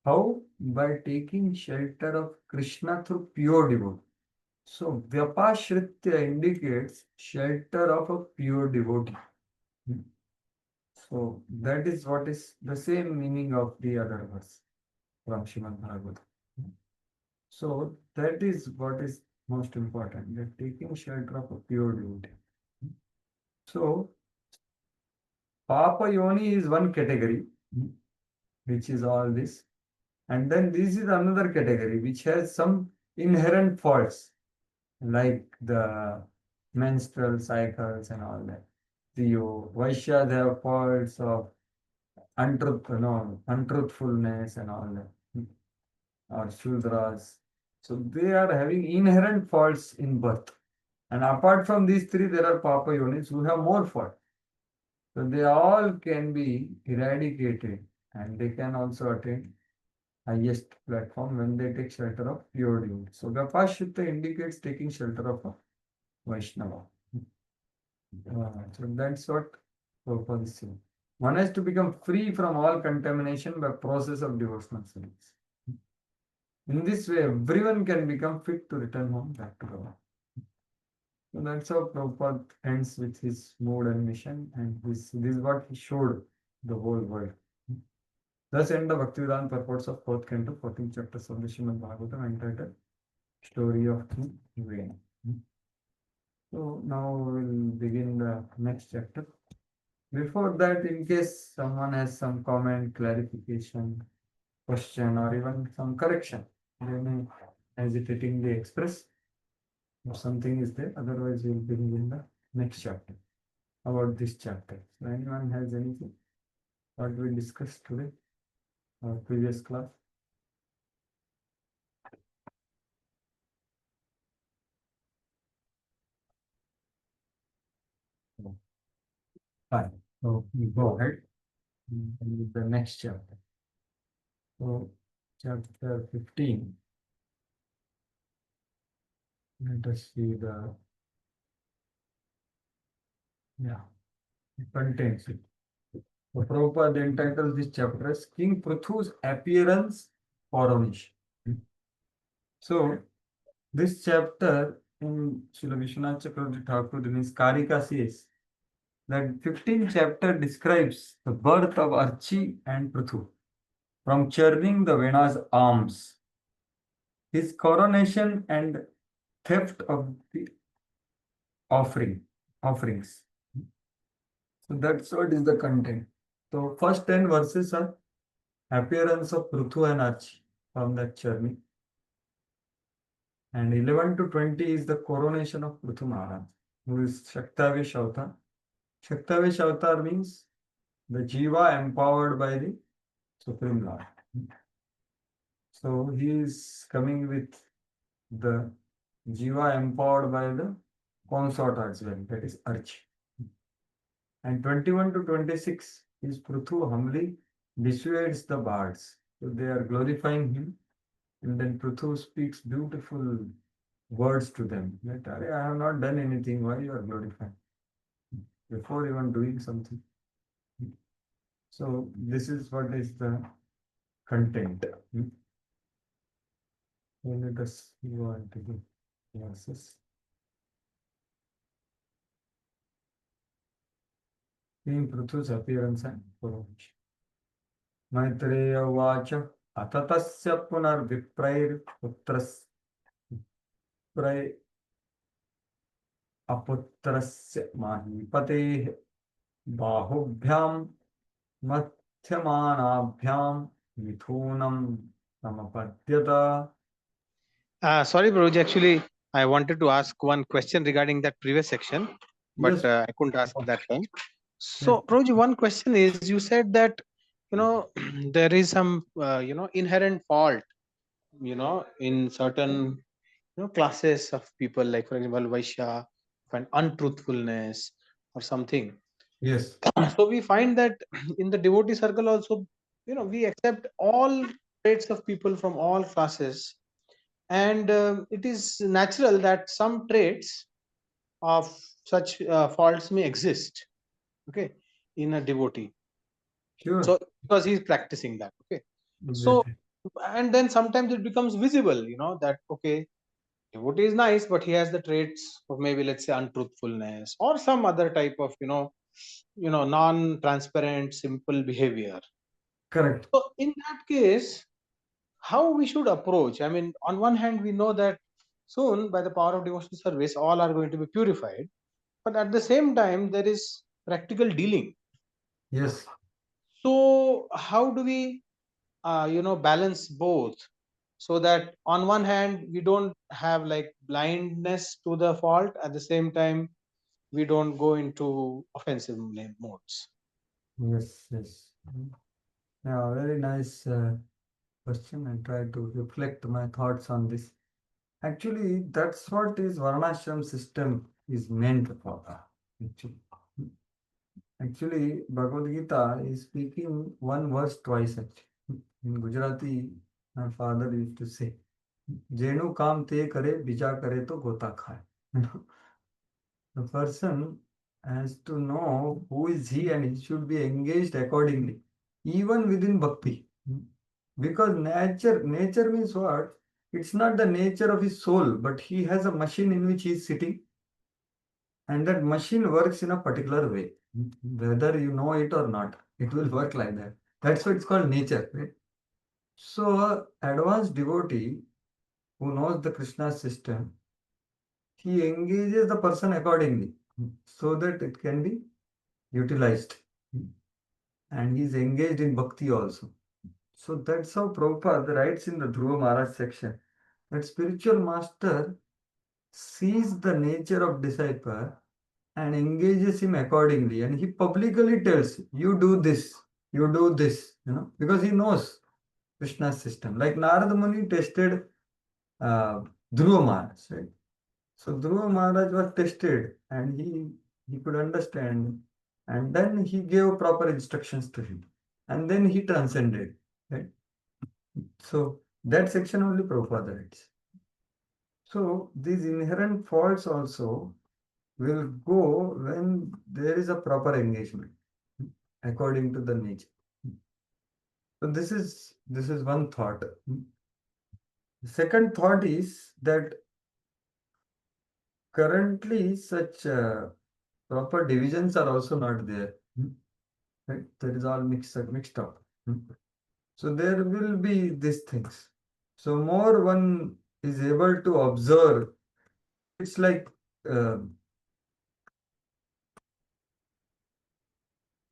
How? By taking shelter of Krishna through pure devotee. So, Vyapashritya indicates shelter of a pure devotee. So, that is what is the same meaning of the other verse from Srimad Bhagavatam. So, that is what is most important, that taking shelter of a pure devotee. So, Papa Yoni is one category, which is all this. And then this is another category which has some inherent faults, like the menstrual cycles and all that. The Vaishyas have faults of untruthfulness and all that, or Shudras. So they are having inherent faults in birth. And apart from these three, there are Papa Yonis who have more fault. So they all can be eradicated and they can also attain highest platform when they take shelter of pure devotee. So Gapashita indicates taking shelter of a Vaishnava. So that's what Prabhupada is saying. One has to become free from all contamination by process of devotional service. In this way, everyone can become fit to return home back to God. So that's how Prabhupada ends with his mode and mission, and this is what he showed the whole world. Thus end the Bhaktivedanta purports of 4th canto, 14th chapter of the Srimad Bhagavatam, entitled Story of King Vena. So now we will begin the next chapter. Before that, in case someone has some comment, clarification, question, or even some correction, they may hesitatingly express if something is there. Otherwise, we will begin in the next chapter about this chapter. So anyone has anything what we discussed today or previous class? Fine. So we go ahead with the next chapter. So chapter 15. Let us see the contents. So Prabhupada entitles this chapter as King Pruthu's Appearance Coronation. So this chapter in Srila Vishwanath Chakravarti Thakur in his Karika says that 15th chapter describes the birth of Archi and Pruthu from churning the Vena's arms, his coronation and theft of the offerings. So that's what is the content. So first 10 verses are appearance of Pruthu and Archi from that journey. And 11 to 20 is the coronation of Pruthu Maharaj, who is Shaktavesh Avatar. Shaktavesh Avatar means the Jiva empowered by the Supreme Lord. So he is coming with the Jiva empowered by the consort as well, that is Archi. And 21 to 26 is Pruthu humbly dissuades the bards. So they are glorifying him. And then Pruthu speaks beautiful words to them. That I have not done anything. Why you are glorifying? Before even doing something. So this is what is the content. Let us go on to the verses. King Pruthu's appearance and coronation. Maitreya Vacha Atatasya Punar Viprair Putras Pray Aputrasya Mahipate Bahubhyam Mathyamanabhyam Mithunam Samapadyata. Sorry, Prabhuji. Actually, I wanted to ask one question regarding that previous section, but Yes. I couldn't ask that time. So, Prabhuji, one question is: you said that there is some inherent fault, in certain classes of people, like for example, Vaishya and untruthfulness or something. Yes. So we find that in the devotee circle also, we accept all traits of people from all classes. and it is natural that some traits of such faults may exist, okay, in a devotee. Sure. So because he is practicing that, okay. So Exactly. and then sometimes it becomes visible, that okay, devotee is nice, but he has the traits of maybe, let's say, untruthfulness or some other type of non-transparent simple behavior. Correct. So in that case, how we should approach? I mean, on one hand, we know that soon, by the power of devotional service, all are going to be purified. But at the same time, there is practical dealing. Yes. So how do we, balance both, so that on one hand we don't have like blindness to the fault, at the same time we don't go into offensive modes. Yes. Yes. Yeah. Very nice question. I try to reflect my thoughts on this. Actually, that's what is Varnashram system is meant for. Actually. Actually, Bhagavad Gita is speaking one verse twice. Actually, in Gujarati, my father used to say, "Jenu kam te kare, bija kare to gota khaye." You know, the person has to know who is he and he should be engaged accordingly, even within bhakti. Because nature means what? It's not the nature of his soul, but he has a machine in which he is sitting, and that machine works in a particular way. Whether you know it or not, it will work like that. That's why it's called nature, right? So, advanced devotee who knows the Krishna system, he engages the person accordingly so that it can be utilized. And he is engaged in bhakti also. So that's how Prabhupada writes in the Dhruva Maharaj section that spiritual master sees the nature of disciple and engages him accordingly. And he publicly tells, you do this, because he knows Krishna's system. Like Narada Muni tested Dhruva Maharaj, right? So Dhruva Maharaj was tested and he could understand. And then he gave proper instructions to him. And then he transcended, right? So that section only Prabhupada writes. So these inherent faults also will go when there is a proper engagement according to the nature. So this is one thought. The second thought is that currently such proper divisions are also not there. Right? That is all mixed up. So there will be these things. So more one is able to observe. It's like uh,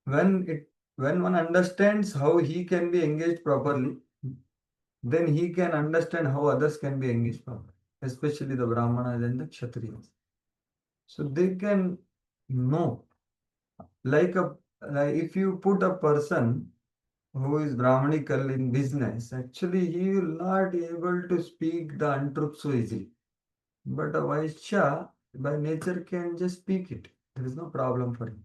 when one understands how he can be engaged properly, then he can understand how others can be engaged properly, especially the Brahmanas and the Kshatriyas. So they can know, like if you put a person who is Brahmanical in business, actually he will not be able to speak the untruth so easily. But a Vaishya by nature can just speak it. There is no problem for him.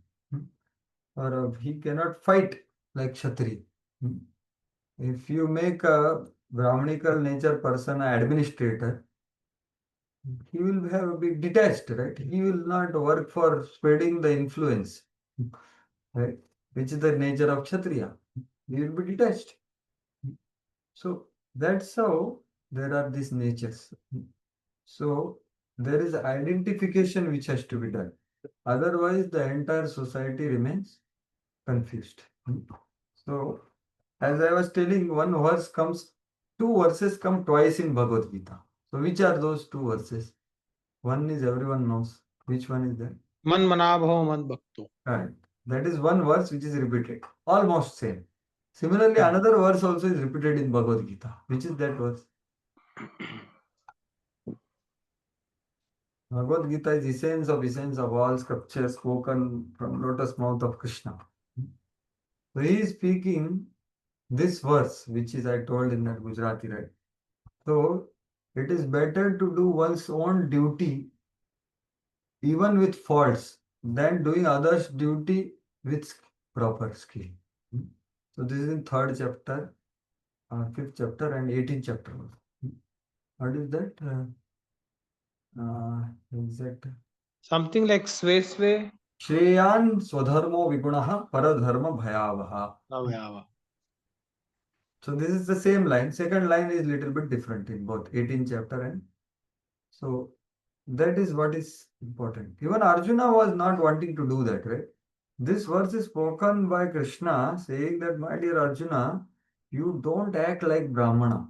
Or he cannot fight like Kshatriya. If you make a Brahmanical nature person an administrator, he will have a bit detached, right? He will not work for spreading the influence, right? Which is the nature of Kshatriya. He will be detached. So that's how there are these natures. So there is identification which has to be done. Otherwise, the entire society remains confused. So, as I was telling, two verses come twice in Bhagavad Gita. So, which are those two verses? One is everyone knows. Which one is that? Man manabhav man bhakto. Right. That is one verse which is repeated. Almost same. Similarly, another verse also is repeated in Bhagavad Gita. Which is that verse? Bhagavad Gita is essence of all scripture spoken from lotus mouth of Krishna. So he is speaking this verse, which is I told in that Gujarati, right? So it is better to do one's own duty even with faults than doing others' duty with proper skill. So this is in third chapter, fifth chapter, and 18th chapter. What is that? Exact. Something like sway. Shreyan swadharmo vigunaha paradharma bhayavaha. Oh, yeah. So this is the same line. Second line is little bit different in both 18th chapter and so that is what is important. Even Arjuna was not wanting to do that, right? This verse is spoken by Krishna saying that, my dear Arjuna, you don't act like Brahmana.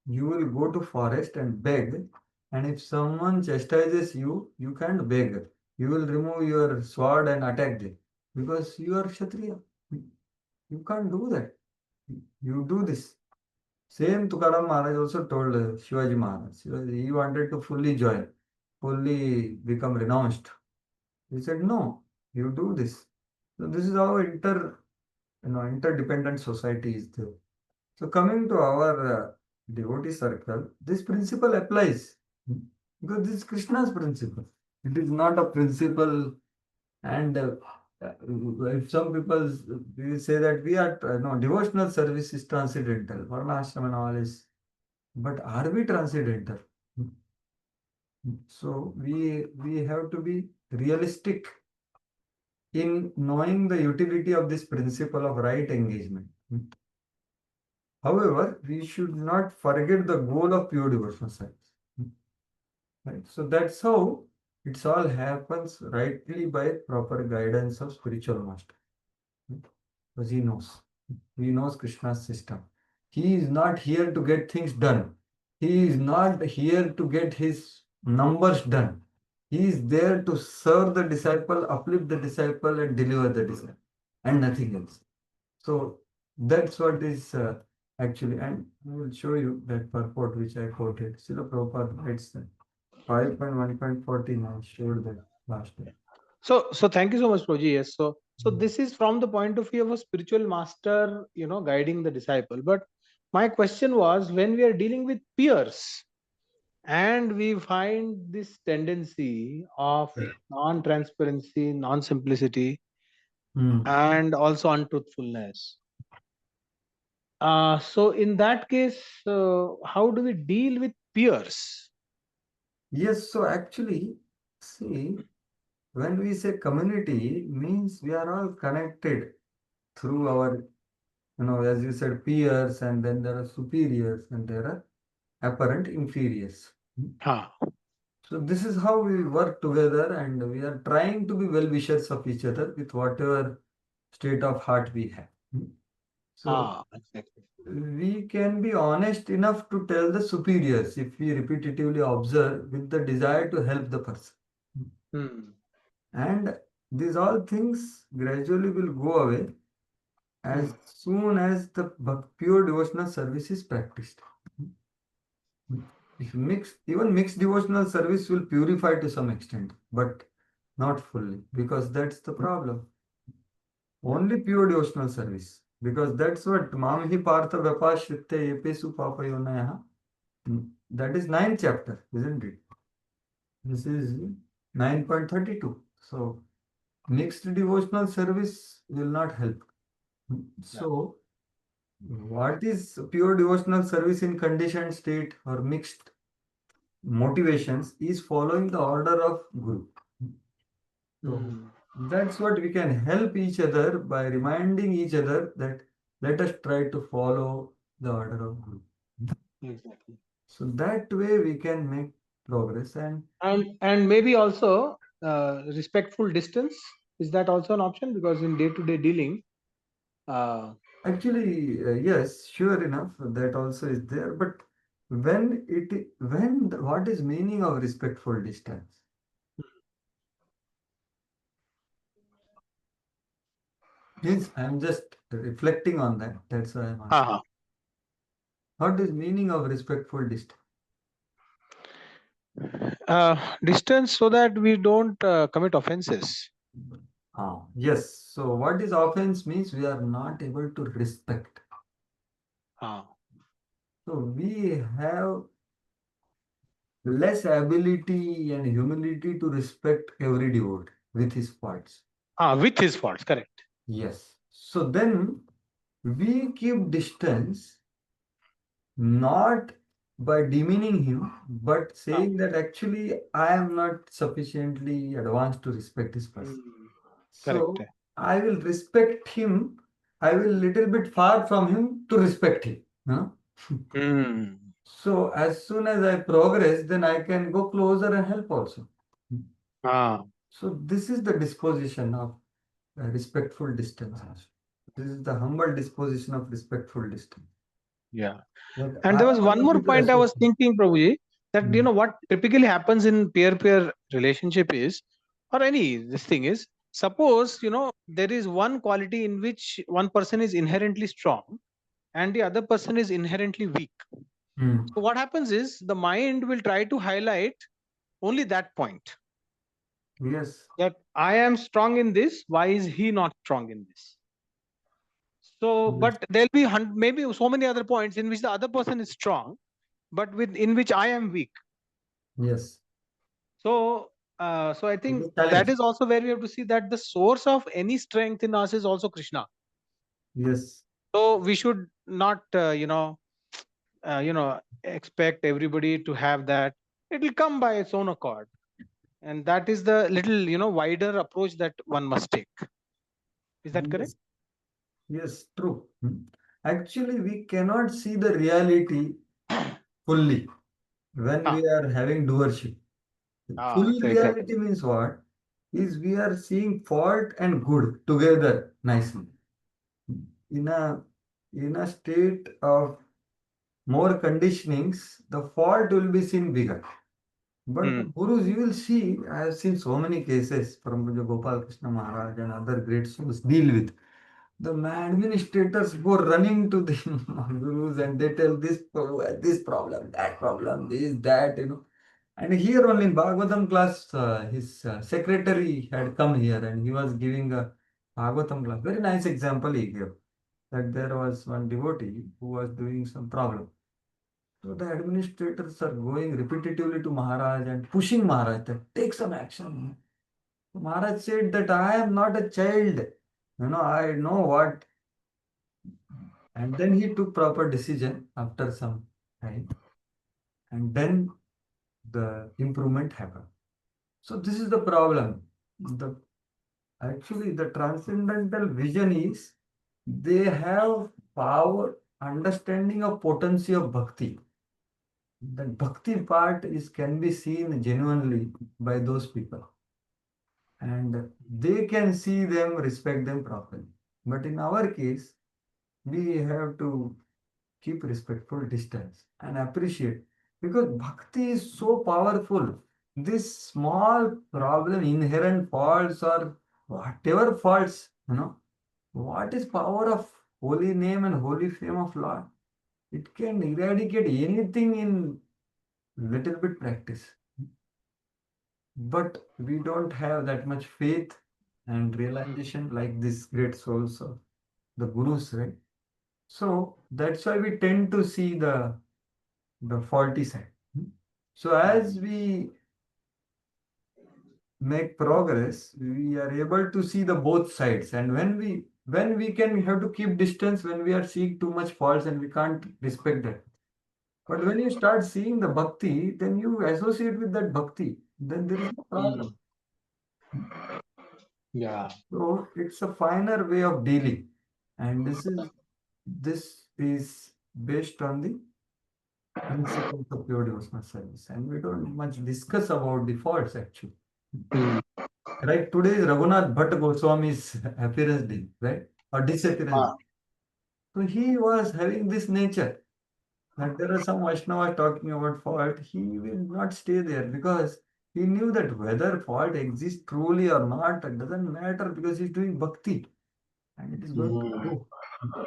You will go to forest and beg, and if someone chastises you, you can't beg. You will remove your sword and attack them because you are Kshatriya. You can't do that. You do this. Same Tukaram Maharaj also told Shivaji Maharaj. He wanted to fully join, fully become renounced. He said, no, you do this. So this is how interdependent society is there. So coming to our devotee circle, this principle applies because this is Krishna's principle. It is not a principle, and if some people will say that we are no devotional service is transcendental, varnashram and all is, but are we transcendental? So we have to be realistic in knowing the utility of this principle of right engagement. However, we should not forget the goal of pure devotional service. Right? So that's how it all happens rightly by proper guidance of spiritual master. Because he knows. He knows Krishna's system. He is not here to get things done. He is not here to get his numbers done. He is there to serve the disciple, uplift the disciple, and deliver the disciple, and nothing else. So that's what is actually, and I will show you that purport which I quoted. Srila Prabhupada writes that 5.1.14. I showed that last time. So thank you so much, Prabhuji. Yes. So this is from the point of view of a spiritual master, guiding the disciple. But my question was, when we are dealing with peers and we find this tendency of non-transparency, non-simplicity, and also untruthfulness. So in that case, how do we deal with peers? Yes, so actually, see, when we say community, means we are all connected through our, as you said, peers, and then there are superiors and there are apparent inferiors. So this is how we work together, and we are trying to be well-wishers of each other with whatever state of heart we have. So Exactly. we can be honest enough to tell the superiors if we repetitively observe with the desire to help the person. And these all things gradually will go away as soon as the pure devotional service is practiced. If even mixed devotional service will purify to some extent, but not fully, because that's the problem. Only pure devotional service, because that's what Mamhi Partha Vapashritte Epesu Papayonaya. That is 9th chapter, isn't it? This is 9.32. So mixed devotional service will not help. So what is pure devotional service in conditioned state or mixed motivations is following the order of Guru. So that's what we can help each other by reminding each other that let us try to follow the order of Guru. Exactly. So that way we can make progress, and maybe also respectful distance. Is that also an option? Because in day-to-day dealing, actually, yes, sure enough, that also is there. But what is meaning of respectful distance? Means I'm just reflecting on that. That's why I'm asking. What is meaning of respectful distance? Distance so that we don't commit offenses. Yes. So what is offense means we are not able to respect. So we have less ability and humility to respect every devotee with his faults. With his faults, correct. Yes. So then we keep distance not by demeaning him, but saying that actually I am not sufficiently advanced to respect this person. Correct. So I will respect him. I will little bit far from him to respect him. Huh? Mm. So as soon as I progress, then I can go closer and help also. Ah. So this is the disposition of respectful distance. This is the humble disposition of respectful distance. Yeah. That And I there was am one more unable to point I was associate. thinking, Prabhuji, that Hmm. what typically happens in peer-peer relationship is, or any this thing is, suppose there is one quality in which one person is inherently strong and the other person is inherently weak. Hmm. So what happens is the mind will try to highlight only that point, Yes. that I am strong in this, why is he not strong in this? So, Yes. but there'll be maybe so many other points in which the other person is strong, but in which I am weak. Yes. So, so I It think is that challenge. is also where we have to see that the source of any strength in us is also Krishna. Yes. So we should not, expect everybody to have that. It will come by its own accord, and that is the little, wider approach that one must take. Is that correct? Yes. Yes. True. Actually, we cannot see the reality fully when Ah, we are having doership. Full so exactly. reality means what? Is we are seeing fault and good together nicely. In a state of more conditionings, the fault will be seen bigger. But the Hmm. gurus, you will see, I have seen so many cases from the Gopal Krishna Maharaj and other great souls deal with. The administrators go running to the gurus and they tell this problem, that problem, this, that. And here only in Bhagavatam class, his secretary had come here and he was giving a Bhagavatam class. Very nice example he gave. That there was one devotee who was doing some problem. So the administrators are going repetitively to Maharaj and pushing Maharaj that take some action. Maharaj said that I am not a child. I know what. And then he took proper decision after some time. And then the improvement happened. So this is the problem. The Actually the transcendental vision is they have power, understanding of potency of bhakti. The bhakti part is can be seen genuinely by those people, and they can see them, respect them properly. But in our case, we have to keep respectful distance and appreciate, because bhakti is so powerful. This small problem, inherent faults or whatever faults, what is power of holy name and holy fame of Lord? It can eradicate anything in little bit practice. But we don't have that much faith and realization like these great souls of the gurus, right? So that's why we tend to see the faulty side. So as we make progress, we are able to see the both sides. And when we can, we have to keep distance when we are seeing too much faults and we can't respect that. But when you start seeing the bhakti, then you associate with that bhakti. Then there is no problem. Yeah. So it's a finer way of dealing. And this is based on the principles of pure devotional service. And we don't much discuss about the faults actually. Right? Today is Raghunath Bhatt Goswami's appearance day, right? Or disappearance. Ah. So he was having this nature. That there are some Vaishnavas talking about fault, he will not stay there because he knew that whether fault exists truly or not, it doesn't matter because he's doing bhakti and it is going to Mhm. go. So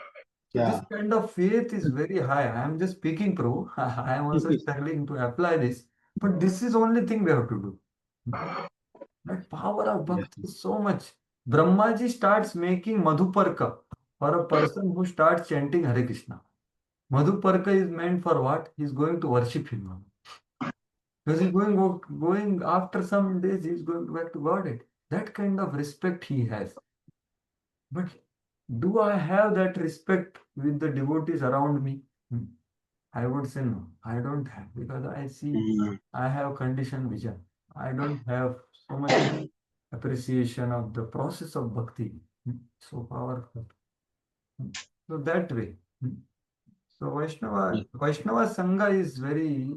this Yeah. kind of faith is very high. I am just speaking pro. I am also struggling to apply this. But this is only thing we have to do. That power of Yes. bhakti is so much. Brahmaji starts making Madhuparka for a person who starts chanting Hare Krishna. Madhuparka is meant for what? He's going to worship him now. Because he's going after some days, he's going back to Godhead. That kind of respect he has. But do I have that respect with the devotees around me? I would say no. I don't have because I see I have conditioned vision. I don't have so much appreciation of the process of bhakti. So powerful. So that way. So Vaishnava Sangha is very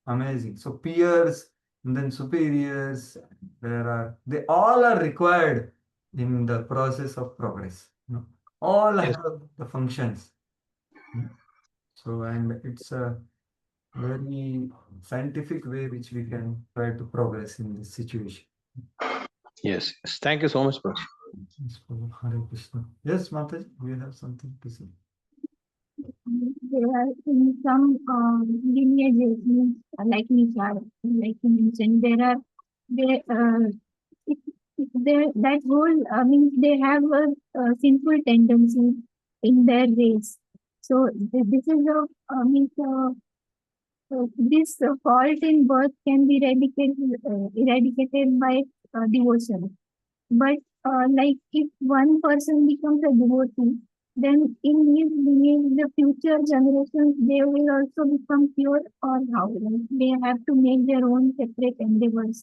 amazing. So peers and then superiors, they all are required in the process of progress. All Yes. have the functions. So and it's a very scientific way which we can try to progress in this situation. Yes. Yes. Thank you so much, Prabhu. Yes, Prabhu. Hare Krishna. Yes, Mataji, we have something to say. There are in some lineages, means, like Nishad, like you mentioned, there are there it, there that whole means they have a sinful tendency in their race. So this is a means this fault in birth can be eradicated by devotion. But like if one person becomes a devotee, then in his lineage, the future generations they will also become pure, or how? Like they have to make their own separate endeavors.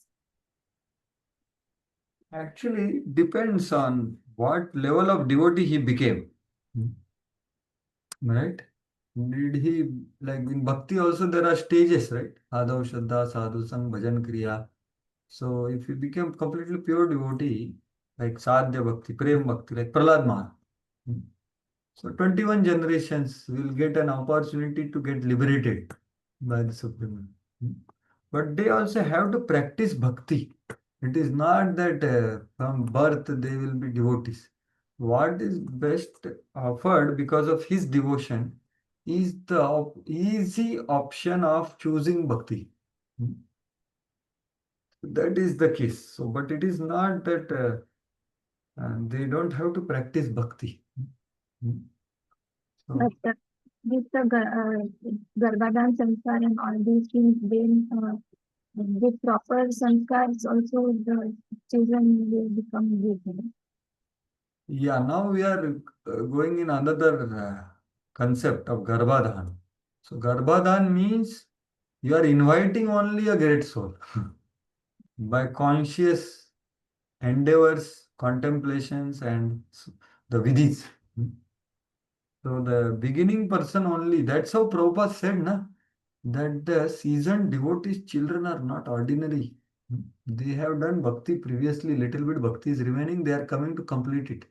Actually, depends on what level of devotee he became. Right? Did he, like in bhakti also there are stages, right? Adav, Shraddha, Sadhu, Sang, Bhajan, Kriya. So if he became completely pure devotee, like Sadhya Bhakti, Prem Bhakti, like Prahlad Maharaj. So 21 generations will get an opportunity to get liberated by the Supreme. But they also have to practice bhakti. It is not that from birth they will be devotees. What is best offered because of his devotion is the easy option of choosing bhakti. Hmm. That is the case. So, but it is not that they don't have to practice bhakti. Hmm. So, But with the Garbhadan Sanskar and all these things, then with proper sanskars also the children will become good. yeah, now we are going in another concept of Garbhadhan. So, Garbhadhan means you are inviting only a great soul by conscious endeavors, contemplations, and the vidhis. So, the beginning person only, that's how Prabhupada said, na, that the seasoned devotees' children are not ordinary. They have done bhakti previously, little bit bhakti is remaining, they are coming to complete it.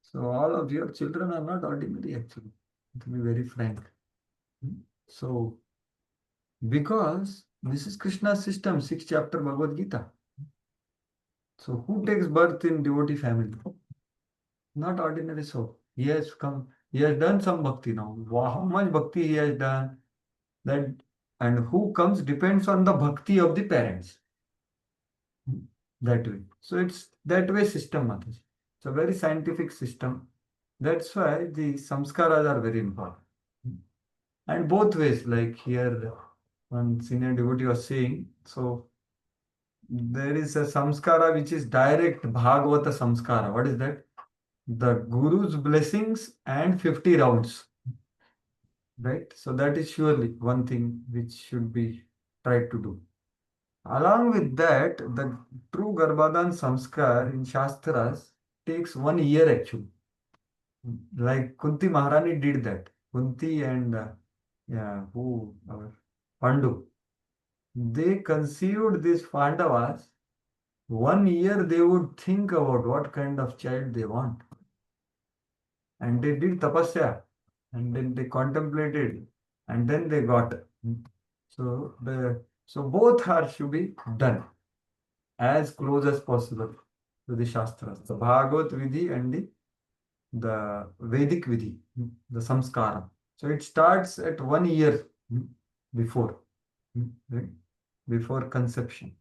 So all of your children are not ordinary actually, to be very frank. So because this is Krishna's system, sixth chapter Bhagavad Gita. So who takes birth in devotee family? Not ordinary soul. He has come, he has done some bhakti now. How much bhakti he has done, that and who comes depends on the bhakti of the parents. That way. So it's that way system, Mataji. It's a very scientific system. That's why the samskaras are very important. And both ways, like here, one senior devotee was saying, so there is a samskara which is direct Bhagavata samskara. What is that? The Guru's blessings and 50 rounds, right? So that is surely one thing which should be tried to do. Along with that, the true Garbhadan samskar in Shastras takes 1 year actually. Like Kunti Maharani did that. Kunti and yeah, who? Pandu. They conceived these Pandavas. 1 year they would think about what kind of child they want. And they did tapasya. And then they contemplated. And then they got. So both are should be done as close as possible to the Shastras. The Bhagavad Vidhi and the Vedic Vidhi, the Samskara. So it starts at 1 year before, right? Before conception.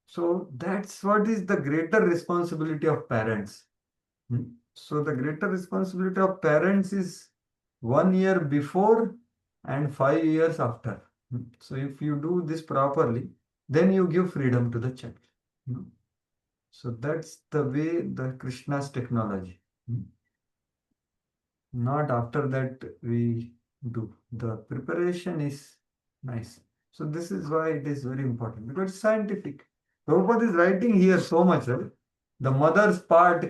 So that's what is the greater responsibility of parents. So the greater responsibility of parents is 1 year before and 5 years after. So if you do this properly, then you give freedom to the child. So that's the way the Krishna's technology. Not after that we do. The preparation is nice. So this is why it is very important because it's scientific. Prabhupada is writing here so much, right? The mother's part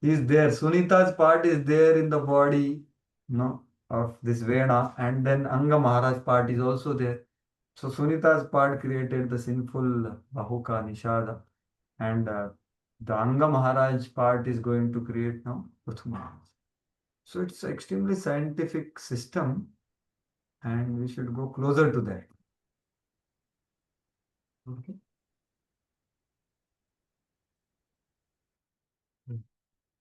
is there. Sunita's part is there in the body, of this Vena, and then Anga Maharaj part is also there. So Sunita's part created the sinful Bahuka Nishada, and the Anga Maharaj part is going to create now Prithu Maharaj. So it's extremely scientific system, and we should go closer to that. Okay.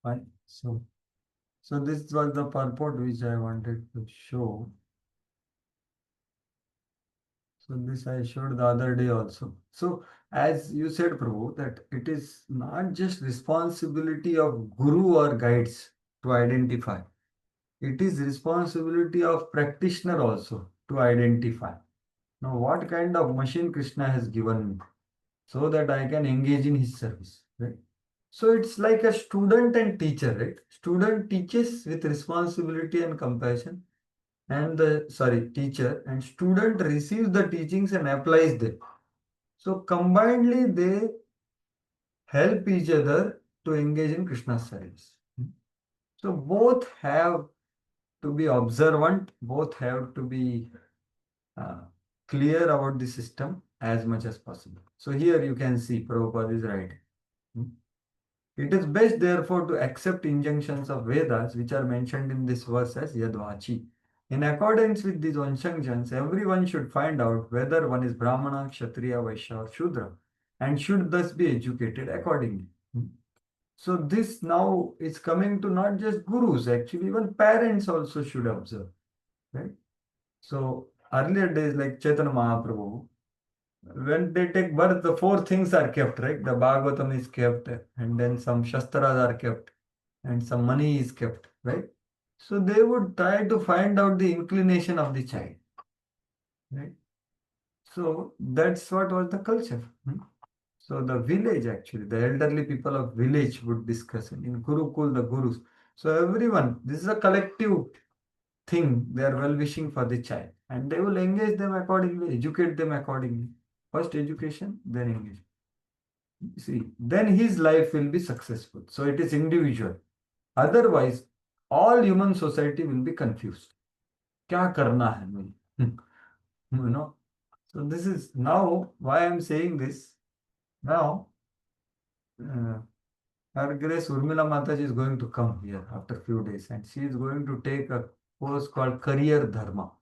Fine. So this was the purport which I wanted to show. So this I showed the other day also. So as you said, Prabhu, that it is not just responsibility of guru or guides to identify. It is responsibility of practitioner also to identify. Now, what kind of machine Krishna has given me so that I can engage in his service, right? So it's like a student and teacher, right? Student teaches with responsibility and compassion, and teacher and student receives the teachings and applies them. So combinedly, they help each other to engage in Krishna's service. So both have to be observant, both have to be uh, clear about the system as much as possible. So here you can see Prabhupada is right. It is best therefore to accept injunctions of Vedas which are mentioned in this verse as Yadvachi. In accordance with these injunctions, everyone should find out whether one is Brahmana, Kshatriya, Vaishya or Shudra and should thus be educated accordingly. So this now is coming to not just gurus, actually even parents also should observe, right? So earlier days like Chaitanya Mahaprabhu, when they take birth, the four things are kept, right? The Bhagavatam is kept, and then some Shastras are kept, and some money is kept, right? So they would try to find out the inclination of the child, right? So that's what was the culture. So the village actually, the elderly people of village would discuss it. In Gurukul, the gurus. So everyone, this is a collective thing. They are well wishing for the child, and they will engage them accordingly, educate them accordingly. First education, then engage. See, then his life will be successful. So it is individual. Otherwise, all human society will be confused. क्या करना है मुझे? You know. So this is now why I am saying this. Now, Her Grace Urmila Mataji is going to come here after few days, and she is going to take a course called Career Dharma,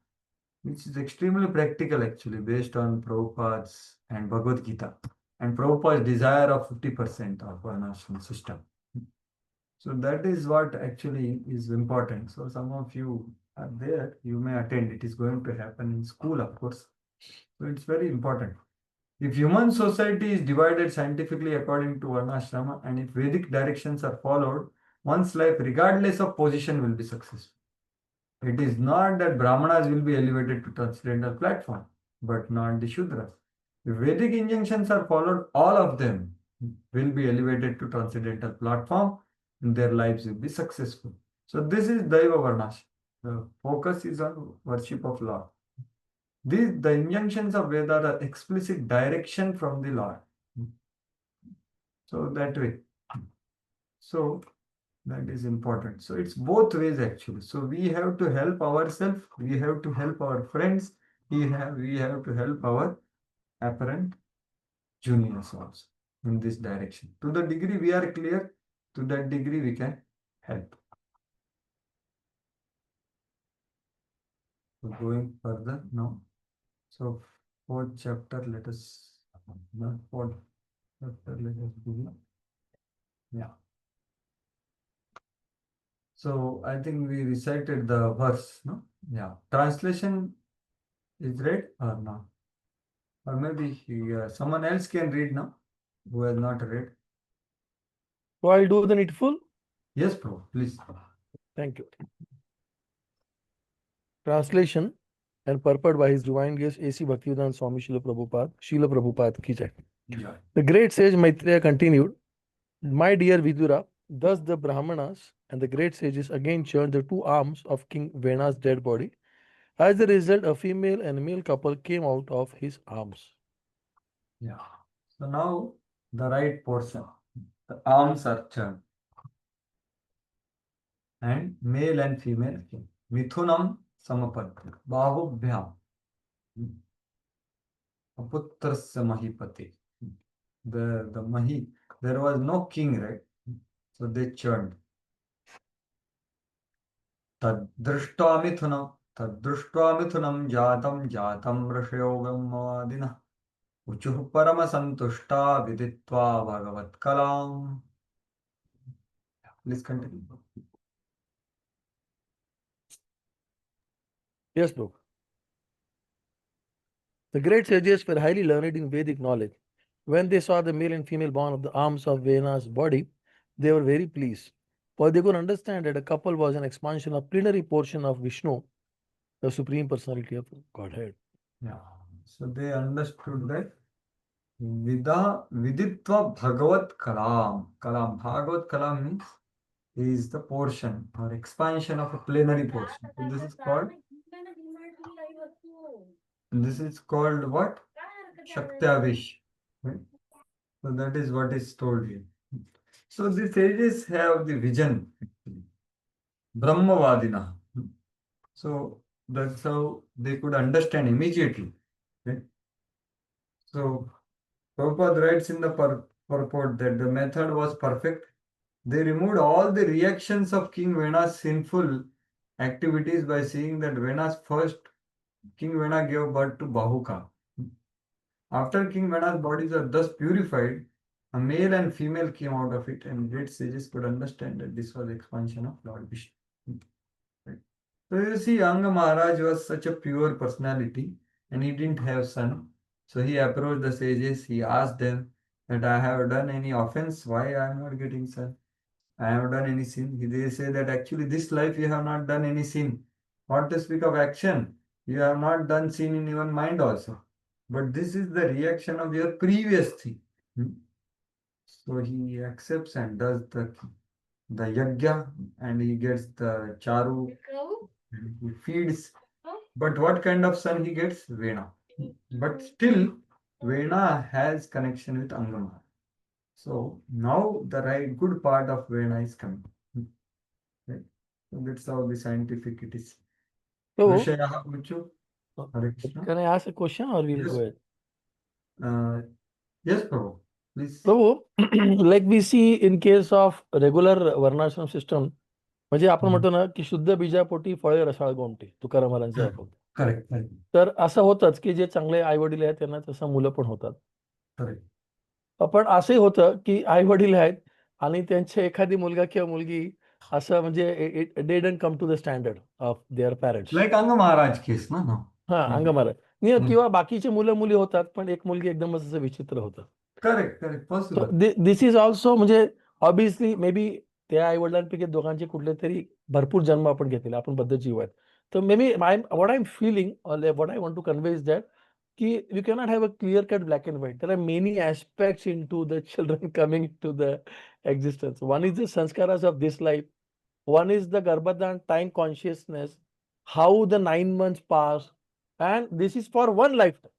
which is extremely practical actually, based on Prabhupada's and Bhagavad Gita, and Prabhupada's desire of 50% of our national system. So that is what actually is important. So some of you are there, you may attend. It is going to happen in school, of course. So it's very important. If human society is divided scientifically according to Varnashrama, and if Vedic directions are followed, one's life, regardless of position, will be successful. It is not that Brahmanas will be elevated to transcendental platform, but not the Shudras. If Vedic injunctions are followed, all of them will be elevated to transcendental platform, and their lives will be successful. So this is Daiva Varnash. The focus is on worship of Lord. The injunctions of Veda are explicit direction from the Lord. So that way. So that is important. So it's both ways actually. So we have to help ourselves, we have to help our friends, we have to help our apparent juniors also in this direction. To the degree we are clear, to that degree we can help. So going further now. So fourth chapter, let us fourth chapter, let us begin. Yeah. So I think we recited the verse, no? Yeah. Translation is read or not? Or maybe someone else can read now who has not read. So I'll do the needful. Yes, bro, please. Thank you. Translation and purport by His Divine Grace A.C. Bhaktivedanta Swami Srila Prabhupada ki jai. Yeah. The great sage Maitreya continued, My dear Vidura, thus the Brahmanas and the great sages again churned the two arms of King Vena's dead body As a result, a female and male couple came out of his arms. Yeah. So now the right portion. The arms are turned. And male and female came. Mithunam Samapan. Bahubhyam. Aputrasya Mahipati. The Mahi, there was no king, right? So they churned. Tadrushta Mithunam Jatam Rashayogam Uchuh Paramasantushta Viditva Bhagavat Kalam. Please continue. Yes, Prabhu. The great sages were highly learned in Vedic knowledge. When they saw the male and female born of the arms of Vena's body, they were very pleased. For they could understand that a couple was an expansion of plenary portion of Vishnu, the Supreme Personality of Godhead. Yeah. So they understood that Viditva Bhagavat Kalam. Bhagavat Kalam means is the portion or expansion of a plenary portion. So this is called what? Shaktavish. Right? So that is what is told here. So the sages have the vision, Brahmavadina. So that's how they could understand immediately. Right? So Prabhupada writes in the purport that the method was perfect. They removed all the reactions of King Vena's sinful activities by seeing that King Vena gave birth to Bahuka. After King Vena's bodies are thus purified, a male and female came out of it, and great sages could understand that this was expansion of Lord Vishnu. Right. So you see, Anga Maharaj was such a pure personality, and he didn't have son. So he approached the sages. He asked them that I have done any offense. Why I am not getting son? I have done any sin. They say that actually this life you have not done any sin. What to speak of action? You have not done sin in your mind also. But this is the reaction of your previous thing. So he accepts and does the yajna, and he gets the charu, and he feeds. But what kind of son he gets? Vena. But still, Vena has connection with Angama. So now the right good part of Vena is coming. Right? So that's how the scientific it is. So, Vishaya Muchu. Hare Krishna. can I ask a question or we'll Yes. go ahead? Yes, Prabhu. Please. Prabhu, like we see in case of regular वर्णाश्रम system, म्हणजे आपण म्हणतो ना की शुद्ध बीजापोटी फळे रसाळ गोमटी, तुकाराम महाराजांचं ऐकून. करेक्ट. तर असं होतंच की जे चांगले आई वडील आहेत त्यांना तसं मुलं पण होतात. करेक्ट. पण असंही होतं की आई वडील आहेत आणि त्यांचे एखादी मुलगा किंवा मुलगी असं म्हणजे they don't come to the standard of their parents. Like अंग महाराज केस ना. हा, अंग महाराज किंवा बाकीचे मुलं मुली होतात, पण एक मुलगी एकदमच असं विचित्र होतं. Correct possible. This is also म्हणजे ऑब्विसली मे बी त्या आई वडिलांपैकी दोघांचे कुठले तरी भरपूर जन्म आपण घेतलेले, आपण बद्ध जीव आहेत. तर maybe what I am feeling what I want to convey is that की we cannot have a clear cut black and white. There are many aspects in to the children coming to the existence. One is the sanskaras of this life, one is the Garbhadan time consciousness, how the 9 months pass, and this is for one lifetime.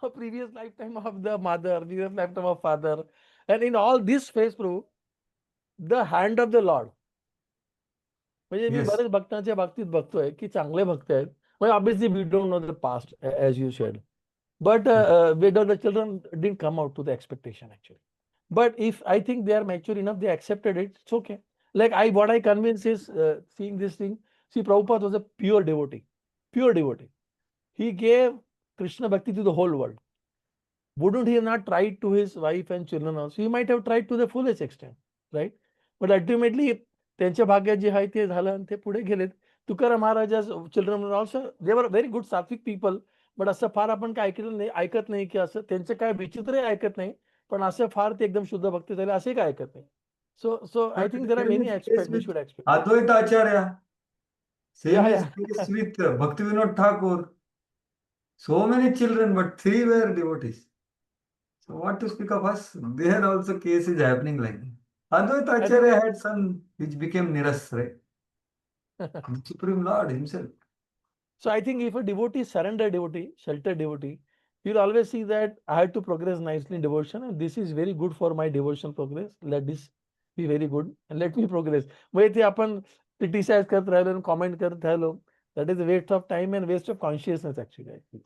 The previous lifetime of the mother, previous lifetime of father, and in all this phase, prove the hand of the Lord. म्हणजे मी बरेच भक्तांच्या बाबतीत बघतोय की चांगले भक्त आहेत. म्हणजे obviously we don't know the past as you shed, but the children didn't come out to the expectation actually. But if I think they are mature enough, they accepted it, it's okay. Like what I convince is seeing this thing. See, Prabhupada was a pure devotee, pure devotee. He gave Krishna Bhakti to the whole world. Wouldn't he have not tried to his wife and children also? He might have tried to the fullest extent, right? But ultimately, त्यांच्या भाग्यात जे आहे ते झालं आणि ते पुढे गेलेत. तुकाराम महाराजा's children were also, they were very good sattvic people. But असं फार आपण काय ऐकत नाही की असं त्यांचं काय विचित्रही ऐकत नाही, पण असं फार ते एकदम शुद्ध भक्ती झाले असे काय ऐकत नाही. So I think there are many aspects we should expect. Advaita Acharya, same is case with Bhaktivinoda Thakur. So many children, but 3 were devotees. So what to speak of us? There also case is happening like that. Advaita Acharya had son which became Niras, right? The Supreme Lord himself. So I think if a devotee, surrender devotee, shelter devotee, you'll always see that I have to progress nicely in devotion, and this is very good for my devotion progress. Let this be very good and let me progress. मग ते आपण criticize करत राहिलो and comment करत राहिलो, that is a waste of time and waste of consciousness actually. I feel.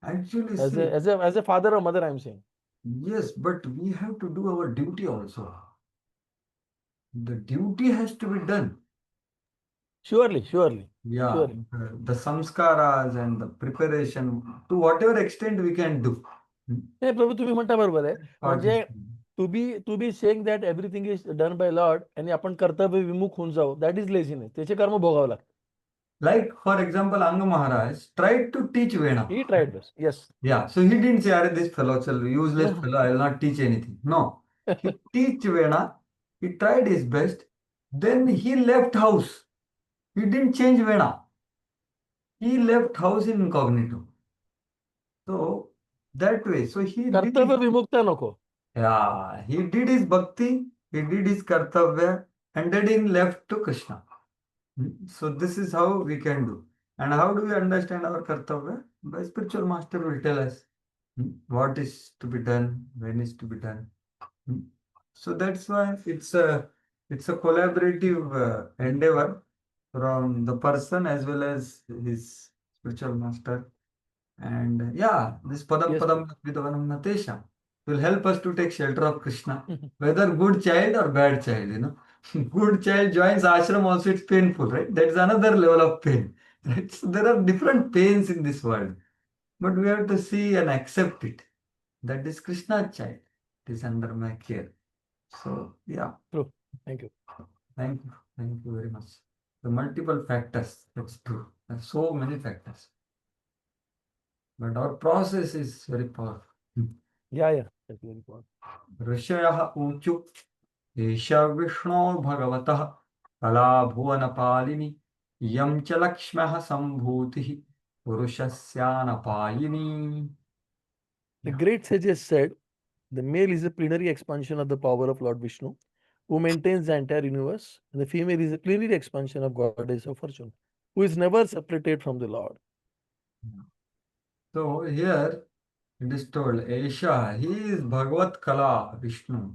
Actually, As see, a father or mother, I'm saying. yes, but we have to do our duty also. The duty has to be done. Surely, surely. Yeah, Surely. the samskaras and the preparation to whatever extent we can do. नाही प्रभू तुम्ही म्हणता बरोबर आहे. म्हणजे Participate. to be saying that everything is done by Lord आणि आपण कर्तव्य विमुख होऊन जाऊ, that is laziness. त्याचे कर्म भोगावं लागतं. Like, for example, Anga Maharaj tried to teach Vena. He tried this. Yes. Yeah, so he didn't say, "Arey, this fellow, useless No. fellow, I will not teach anything." No, he teach Vena. He tried his best. Then he left house. He didn't change Vena. He left house in incognito. So that way, so he did कर्तव्य his, विमुक्ता नको. yeah, he did his bhakti, he did his kartavya, and then he left to Krishna. So this is how we can do. And how do we understand our kartavya? The spiritual master will tell us what is to be done, when is to be done. So that's why it's a collaborative endeavor from the person as well as his spiritual master. And yeah, this padam Yes, padam vidavanam natesha will help us to take shelter of Krishna, whether good child or bad child. Good child joins ashram also, it's painful, right? That is another level of pain, right? So there are different pains in this world, but we have to see and accept it. That is Krishna's child. It is under my care. So yeah. true. Thank you. Thank you. Thank you very much. The multiple factors, that's true. There are so many factors. But our process is very powerful. Yeah. That's very important. ऋषयः ऊचु एष विष्णो भगवतः कलाभुवनपालिनी यं च लक्ष्म्यः सम्भूतिः पुरुषस्यानपायिनी. The great sages said the male is a plenary expansion of the power of Lord Vishnu, who maintains the entire universe, and the female is a plenary expansion of goddess of fortune, who is never separated from the Lord. So here it is told, Esha, he is Bhagavat Kala, Vishnu.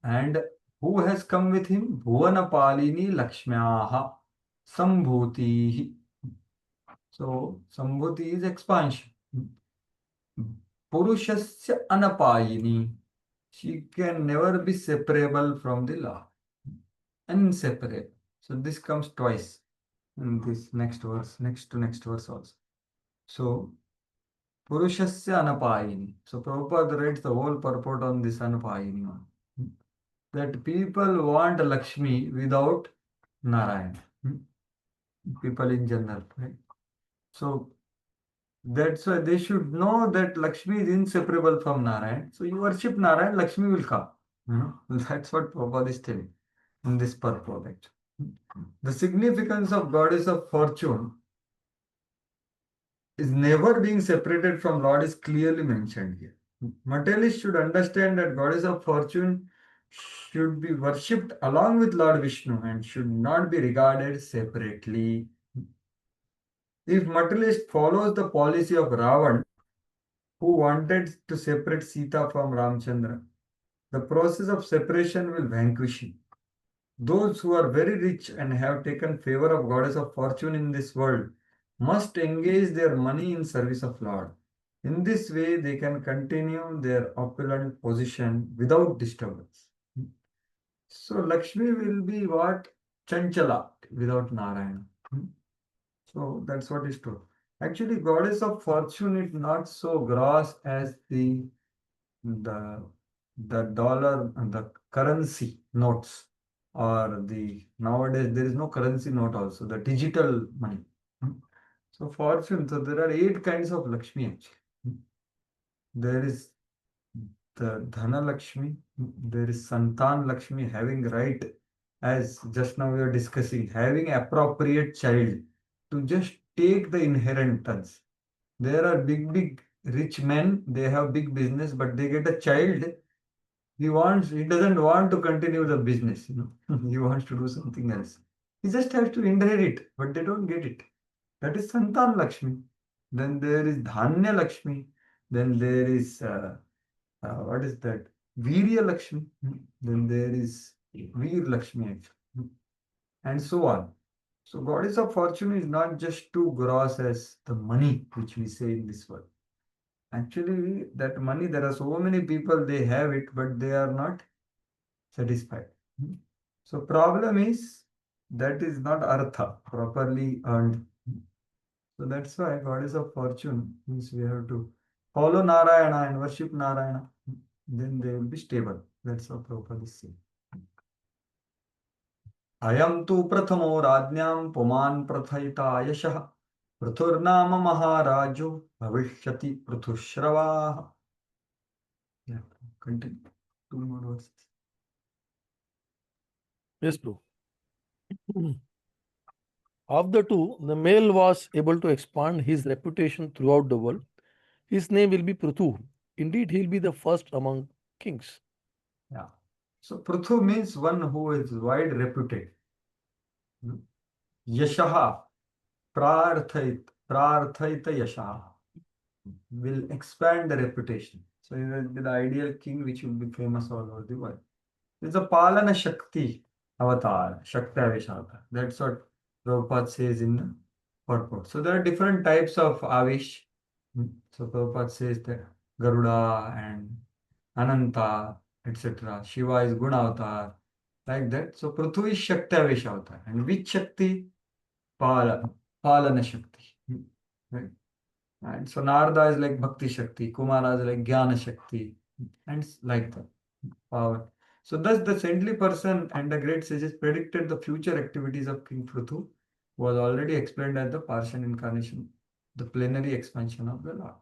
And who has come with him? Bhuvanapalini Lakshmyaha Sambhuti. So Sambhuti is expansion. Purushasya Anapayini. She can never be separable from the Lord. Inseparable. So this comes twice in this next verse, next to next verse also. So Purushasya Anapayini. So Prabhupada writes the whole purport on this Anapayini one. That people want Lakshmi without Narayan. People in general, right? So that's why they should know that Lakshmi is inseparable from Narayan. So you worship Narayan, Lakshmi will come. That's what Prabhupada is telling in this purport. Actually. The significance of goddess of fortune is never being separated from Lord is clearly mentioned here. Materialists should understand that goddess of fortune should be worshipped along with Lord Vishnu and should not be regarded separately. If materialist follows the policy of Ravan, who wanted to separate Sita from Ramchandra, the process of separation will vanquish him. Those who are very rich and have taken favor of goddess of fortune in this world must engage their money in service of Lord. In this way, they can continue their opulent position without disturbance. So Lakshmi will be what? Chanchala without Narayana. So that's what is true. Actually, goddess of fortune is not so gross as the dollar and the currency notes, or the nowadays there is no currency note also, the digital money. So fortune, so there are 8 kinds of Lakshmi actually. There is the Dhana Lakshmi, there is Santan Lakshmi, having right, as just now we are discussing, having appropriate child to just take the inheritance. There are big rich men, they have big business, but they get a child. He doesn't want to continue the business, he wants to do something else. He just has to inherit, but they don't get it. That is Santan Lakshmi. Then there is Dhanya Lakshmi. Then there is what is that? Virya Lakshmi. Then there is Veer Lakshmi actually. And so on. So goddess of fortune is not just too gross as the money which we say in this world. Actually, that money, there are so many people, they have it, but they are not satisfied. So problem is that is not artha, properly earned. So that's why goddess of fortune means we have to follow Narayana and worship Narayana. Then they will be stable. That's what Prabhupada is saying. अयं तु प्रथमो राज्ञां पुमान् प्रथयिता यशः पृथुर्नाम महाराजो भविष्यति पृथुश्रवाः. Yeah, continue. Two more verses. Yes, bro. Of the two, the male was able to expand his reputation throughout the world. His name will be Prithu. Indeed, he'll be the first among kings. Yeah. So Pruthu means one who is wide reputed. Yashaha, prarthayita yashaha, will expand the reputation. So he will be the ideal king which will be famous all over the world. It's a Palana Shakti avatar, Shakti Aveshavatar. That's what Prabhupada says in the purport. So there are different types of Avish. So Prabhupada says that Garuda and Ananta, etc. Shiva is Guna avatar, like that. So Prithu is Shakti Aveshavatar. And which Shakti? Palana Shakti. Right? And so Narada is like Bhakti Shakti, Kumara is like Jnana Shakti, and like that power. So thus the saintly person and the great sages predicted the future activities of King Prithu was already explained as the partial incarnation, the plenary expansion of the Lord.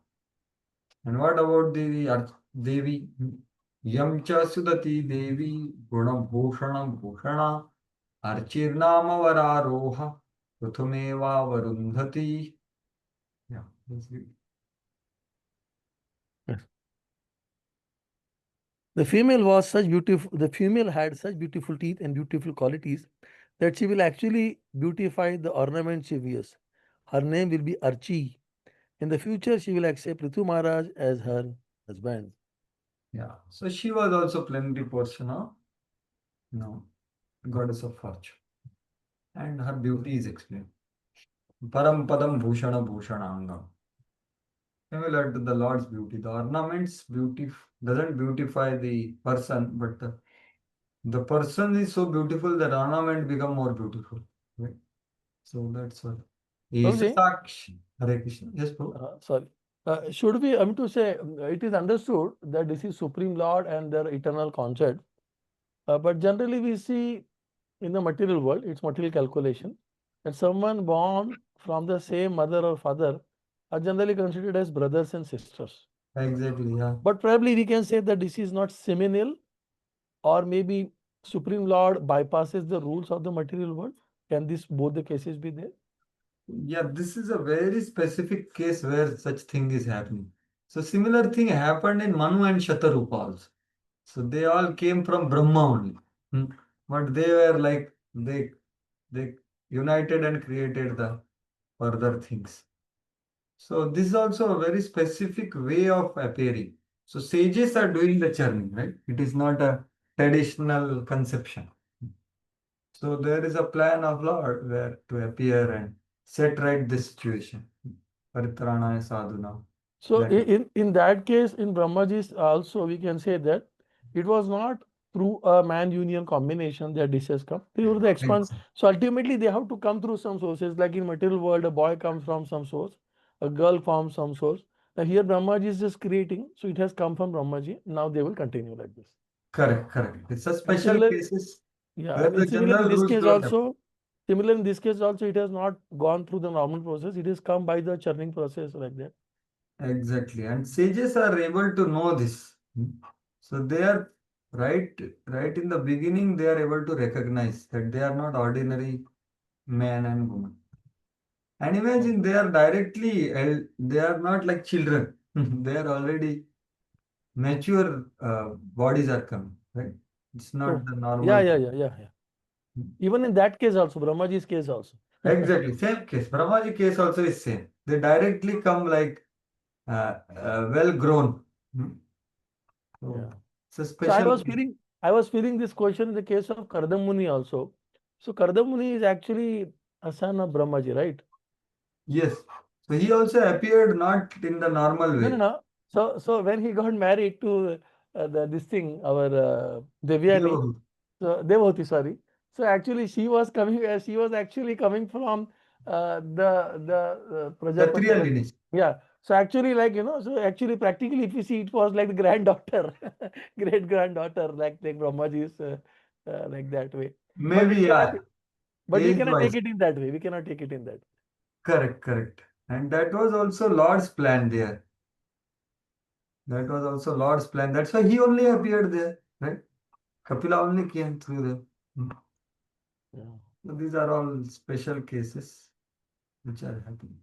And what about the Devi? Yamcha Sudati Devi Guna Bhushana Bhushana Archirnama Vararoha Pruthumeva Varundhati. Yeah, that's it. The female was such beautiful. The female had such beautiful teeth and beautiful qualities that she will actually beautify the ornament she wears. Her name will be Archi. In the future, she will accept Prithu Maharaj as her husband. Yeah. So she was also plenary portion of goddess of fortune. And her beauty is explained. Param Padam Bhushana Bhushanangam. Similar to the Lord's beauty. The ornaments doesn't beautify the person, but the person is so beautiful that ornament become more beautiful. Right? So that's what. Prabhuji, Sakshi. Hare Krishna. Yes, Prabhu. sorry. Should we, I mean to say, it is understood that this is Supreme Lord and their eternal concept. But generally, we see in the material world, it's material calculation, that someone born from the same mother or father are generally considered as brothers and sisters. Exactly, yeah. But probably we can say that this is not seminal, or maybe Supreme Lord bypasses the rules of the material world. Can this both the cases be there? Yeah, this is a very specific case where such thing is happening. So similar thing happened in Manu and Shatarupa also. So they all came from Brahma only. But they were like they united and created the further things. So this is also a very specific way of appearing. So sages are doing the churning, right? It is not a traditional conception. So there is a plan of Lord where to appear and set right the situation. Paritranaya sadhuna. So That in that case, in Brahmaji's also we can say that it was not through a man union combination that this has come. They were the expand. So ultimately they have to come through some sources. Like in material world, a boy comes from some source, a girl from some source. Now here Brahmaji is just creating, so it has come from Brahmaji. Now they will continue like this. correct. It's a And special similar, cases yeah, where the similar general in this rules case don't apply. also. Similar in this case also, it has not gone through the normal process. It has come by the churning process like that. Exactly. And sages are able to know this. So they are right in the beginning, they are able to recognize that they are not ordinary man and woman. And imagine they are they are not like children. They are already mature bodies are coming, right? It's not So, the normal. yeah. Even in that case also, Brahmaji's case also. Exactly, same case. Brahmaji case also is same. They directly come like well grown. Hmm. So Yeah. it's a So I special was case. feeling this question in the case of Kardam Muni also. So Kardam Muni is actually a son of Brahmaji, right? Yes. So he also appeared not in the normal No, no, way. no. So when he got married to this thing, our Devyani, Devahu. so Devoti, sorry. So actually, she was actually coming from the Prajapati. Kshatriya lineage. Yeah. So actually, like so actually, practically, if you see, it was like the granddaughter, great granddaughter, like Brahmaji's, like that way. But it Maybe, cannot yeah, be. But we age cannot take wise. it in that way. We cannot take it in that. Correct, correct. And that was also Lord's plan there. That was also Lord's plan. That's why he only appeared there, right? Kapila only came through there. Hmm. Yeah. So these are all special cases which are happening.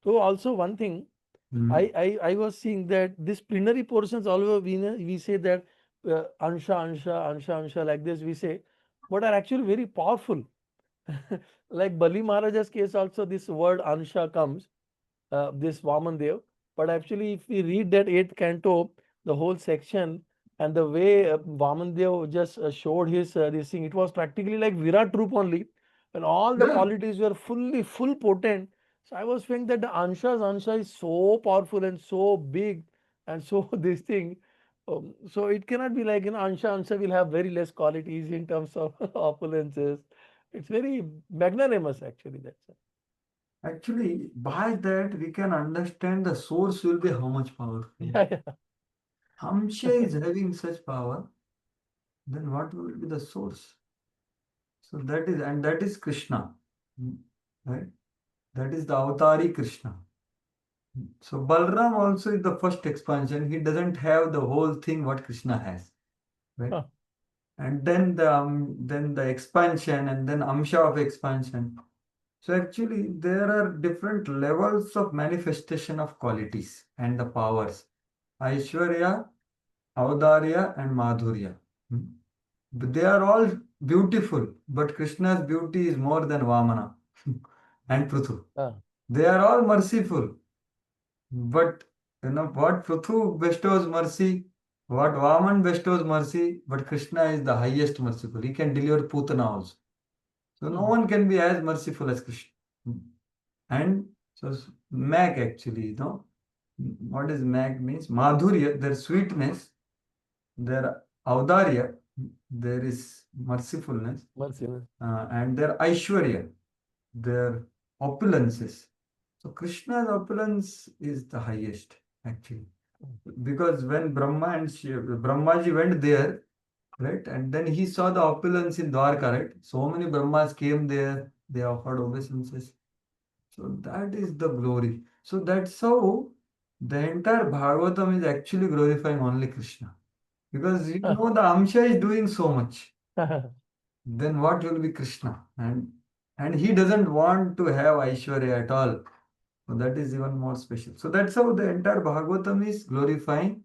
So also one thing, Hmm. I was seeing that this plenary portions, although we say that ansha like this we say, but are actually very powerful. Like Bali Maharaja's case also, this word ansha comes, this Vaman Dev. But actually, if we read that eighth canto, the whole section, and the way Vaman Dev just showed his this thing, it was practically like Virat Roop only, and all the Yeah, qualities were full potent. So I was saying that the Ansha is so powerful and so big, and so this thing. So it cannot be like Ansha will have very less qualities in terms of opulences. It's very magnanimous actually. That's it. actually, by that we can understand the source will be how much powerful. Yeah, Hamsha is having such power, then what will be the source? So that is Krishna, hmm, right? That is the Avatari Krishna. So Balram also is the first expansion. He doesn't have the whole thing what Krishna has, right? yeah. And then the expansion and then Amsha of expansion. So actually there are different levels of manifestation of qualities and the powers. Aishwarya, Audarya and Madhurya. Hmm. But they are all beautiful, but Krishna's beauty is more than Vamana and Prithu. Ah, They are all merciful, but what Prithu bestows mercy, what Vaman bestows mercy, but Krishna is the highest merciful. He can deliver Putana also. So no one can be as merciful as Krishna. And so Mag actually, what is Mag means? Madhurya, their sweetness, their Audarya, there is mercifulness, mercy. and their Aishwarya, their opulences. So Krishna's opulence is the highest actually. Because when Brahmaji went there, right, and then he saw the opulence in Dwarka, right? So many Brahmas came there, they offered obeisances. So that is the glory. So that's how the entire Bhagavatam is actually glorifying only Krishna. Because the Amsha is doing so much. Then what will be Krishna? And he doesn't want to have Aishwarya at all. So that is even more special. So that's how the entire Bhagavatam is glorifying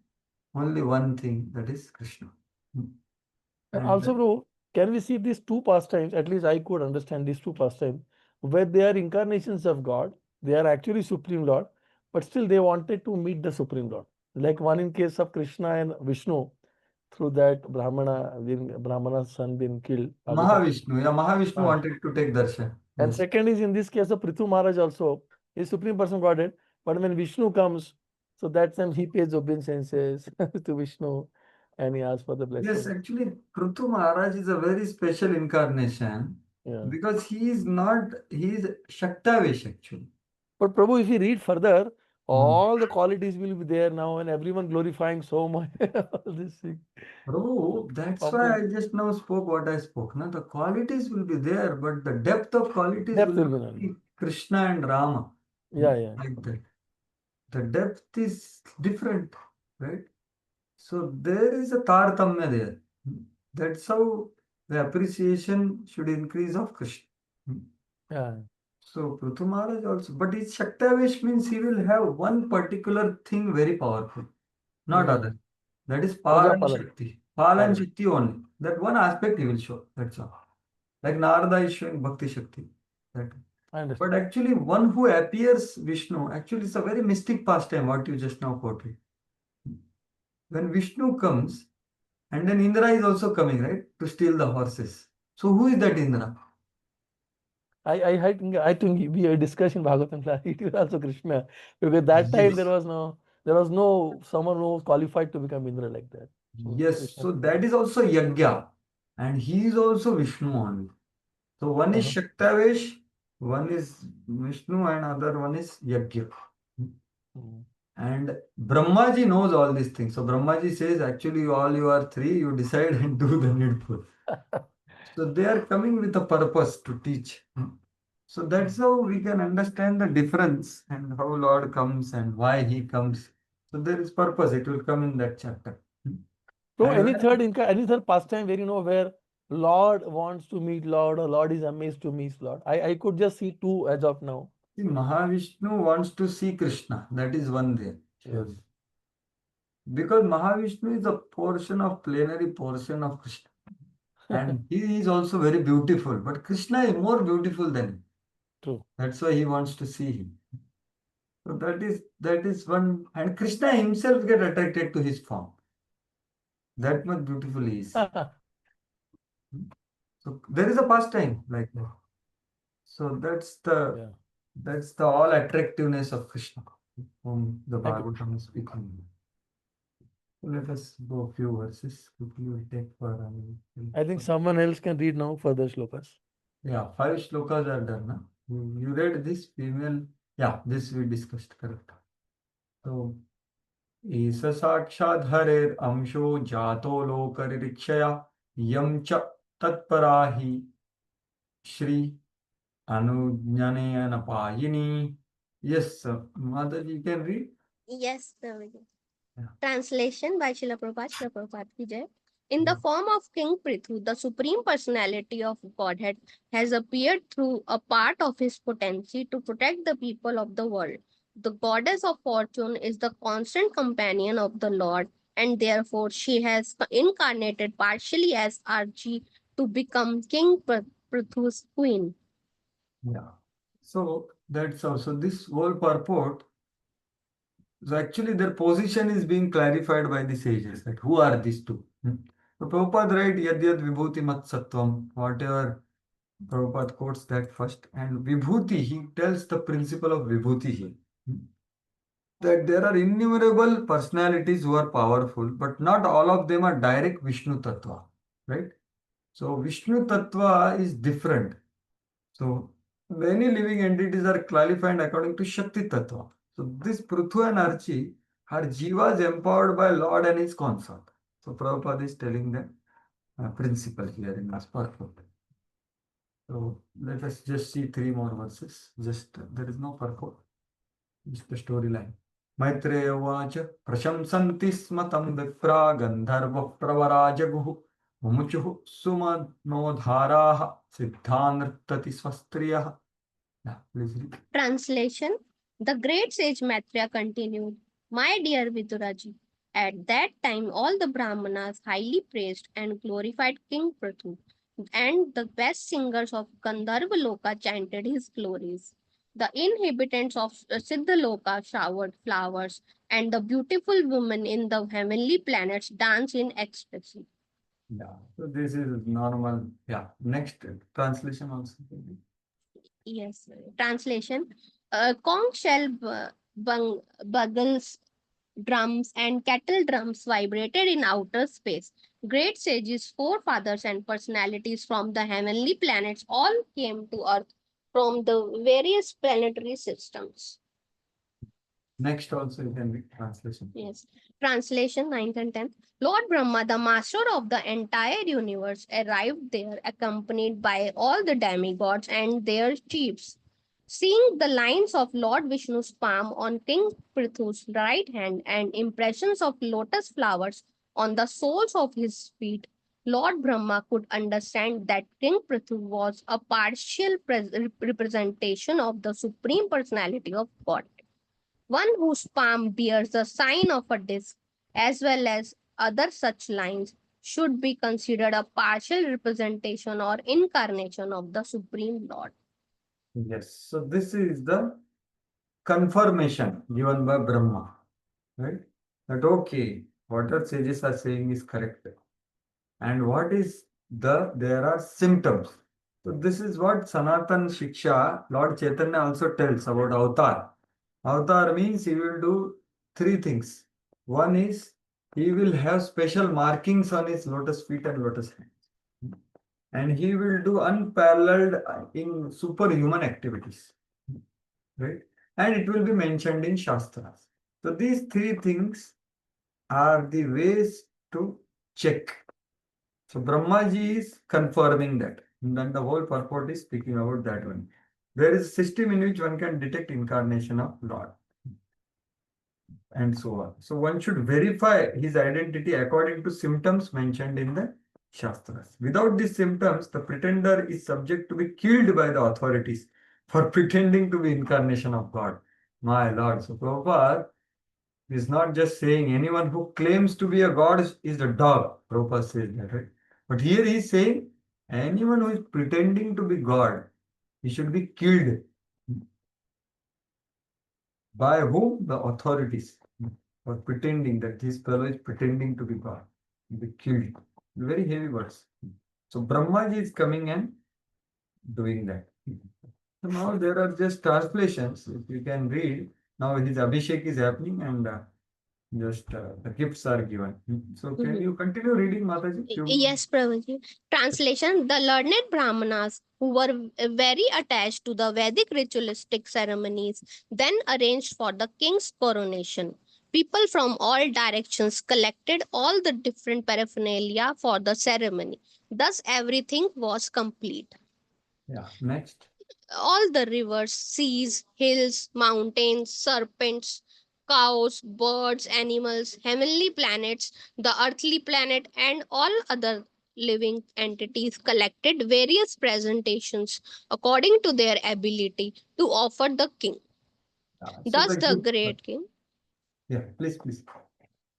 only one thing, that is Krishna. Hmm. And And also, bro, can we see these two pastimes? At least I could understand these two pastimes, where they are incarnations of God. They are actually Supreme Lord, but still they wanted to meet the Supreme Lord. Like one in case of Krishna and Vishnu, through that Brahmana's son being killed, Adipati. Mahavishnu, yeah, Mahavishnu Ah. wanted to take darshan. And Yes. second is in this case of Prithu Maharaj also, is Supreme Person Godhead. But when Vishnu comes, so that time he pays obeisances to Vishnu and he asks for the Yes, blessing. actually, Prithu Maharaj is a very special incarnation Yeah. because he is Shaktavesh actually. But Prabhu, if you read further, Hmm. all the qualities will be there now and everyone glorifying so much. All this thing. Bro, that's why Popular. I just now spoke what I spoke. No? The qualities will be there, but the depth of qualities Depth will will be not known. be Krishna and Rama. Yeah, yeah. Like that. The depth is different, right? So there is a tartamya there. That's how the appreciation should increase of Krishna. Yeah. So Prithu Maharaj also, but his Shaktavesh means he will have one particular thing very powerful, not other. That is Palan Prajapalan. Shakti. Palan Palan. Shakti only. That one aspect he will show. That's all. Like Narada is showing Bhakti Shakti. That. I understand. But actually, one who appears Vishnu, actually, it's a very mystic pastime, what you just now quoted. When Vishnu comes, and then Indra is also coming, right, to steal the horses. So, who is that Indra? I think we are discussing Bhagavatam class. It is also Krishna because that time Yes. there was no someone who was qualified to become Indra like that. So Yes, Krishna. so that is also Yajna, and he is also Vishnu only. So one is Uh-huh. Shaktavesh, one is Vishnu, and other one is Yajna. Mm. And Brahmaji knows all these things. So Brahmaji says, actually, all you are three, you decide and do the needful. So they are coming with a purpose to teach. So that's how we can understand the difference and how Lord comes and why he comes. So there is purpose. It will come in that chapter. So And when any third pastime where where Lord wants to meet Lord or Lord is amazed to meet Lord. I could just see two as of now. see, Mahavishnu wants to see Krishna, that is one there. Yes. Because Mahavishnu is a portion of plenary portion of Krishna. And he is also very beautiful, but Krishna is more beautiful than him. True. That's why he wants to see him. So that is one, and Krishna himself get attracted to his form. That much beautiful he is. So there is a pastime like that. So Yeah. that's the all attractiveness of Krishna, whom the Thank you. Bhagavatam is speaking. Let us go a few verses quickly. We'll take for I think someone else can read now further shlokas. yeah, 5 shlokas are done. Huh? You read this female, yeah, this we discussed, correct. So, ईश साक्षात् हरेर् अंशो जातो लोकरिरीक्षया यं च तत्परा हि Shri अनुज्ञनेन पायिनी. Yes, sir. Mother, you can read. Yes, Praveen. Yeah. Translation by Srila Prabhupada ki Jai. In the Yeah. form of King Prithu, the Supreme Personality of Godhead has appeared through a part of his potency to protect the people of the world. The goddess of fortune is the constant companion of the Lord, and therefore she has incarnated partially as Arji to become King Prithu's queen. Yeah. So that's also this whole purport. So actually, their position is being clarified by the sages. That who are these two? So Prabhupada write yad yad vibhuti mat sattvam. Whatever Prabhupada quotes that first, and vibhuti, he tells the principle of vibhuti here. That there are innumerable personalities who are powerful, but not all of them are direct Vishnu Tattva, right? So Vishnu Tattva is different. So many living entities are clarified according to Shakti Tattva. So this Pruthu and Archi are jivas empowered by Lord and his consort. So Prabhupada is telling the principle here in this purport. So let us just see 3 more verses. Just there is no purport. Just the storyline. Maitreya उवाच प्रशंसन्ति स्म तं विप्रा गन्धर्वः प्रवराजगुः मुमुचुः सुमनोधाराः सिद्धा नृत्यति स्वस्त्रियः. Yeah, please read. Translation. The great sage Maitreya continued, My dear Viduraji, at that time all the Brahmanas highly praised and glorified King Prithu, and the best singers of Gandharva Loka chanted his glories. The inhabitants of Siddhaloka showered flowers, and the beautiful women in the heavenly planets danced in ecstasy. Yeah, so this is normal. Yeah, next translation also. Yes. Translation. Conch shell bugles drums and kettle drums vibrated in outer space. Great sages, forefathers, and personalities from the heavenly planets all came to Earth from the various planetary systems. Next also you can read translation. Yes. Translation 9th and 10th. Lord Brahma, the master of the entire universe, arrived there accompanied by all the demigods and their chiefs. Seeing the lines of Lord Vishnu's palm on King Prithu's right hand and impressions of lotus flowers on the soles of his feet, Lord Brahma could understand that King Prithu was a partial representation of the Supreme Personality of God, one whose palm bears the sign of a disk, as well as other such lines, should be considered a partial representation or incarnation of the Supreme Lord. Yes. So this is the confirmation given by Brahma, right? That okay, what the sages are saying is correct. And what is there are symptoms. So this is what Sanatan Shiksha, Lord Chaitanya also tells about avatar. Avatar means he will do three things. One is he will have special markings on his lotus feet and lotus hands. And he will do unparalleled in superhuman activities. Right? And it will be mentioned in Shastras. So these three things are the ways to check. So Brahmaji is confirming that. And then the whole purport is speaking about that one. There is a system in which one can detect incarnation of Lord and so on. So one should verify his identity according to symptoms mentioned in the Shastras. Without these symptoms, the pretender is subject to be killed by the authorities for pretending to be incarnation of God. My Lord. So Prabhupada is not just saying anyone who claims to be a god is a dog. Prabhupada says that, right? But here he is saying anyone who is pretending to be God, he should be killed. By whom? The authorities. For pretending that this fellow is pretending to be God. He'll be killed. Very heavy words. So Brahmaji is coming and doing that. So now there are just translations. If you can read, now his Abhishek is happening and just the gifts are given. So can you continue reading, Mataji? Yes, Prabhuji. Translation: the learned Brahmanas, who were very attached to the Vedic ritualistic ceremonies, then arranged for the king's coronation. People from all directions collected all the different paraphernalia for the ceremony. Thus, everything was complete. Yeah, next. All the rivers, seas, hills, mountains, serpents, cows, birds, animals, heavenly planets, the earthly planet, and all other living entities collected various presentations according to their ability to offer the king. So Thus, the the gift. great king. Yeah, please.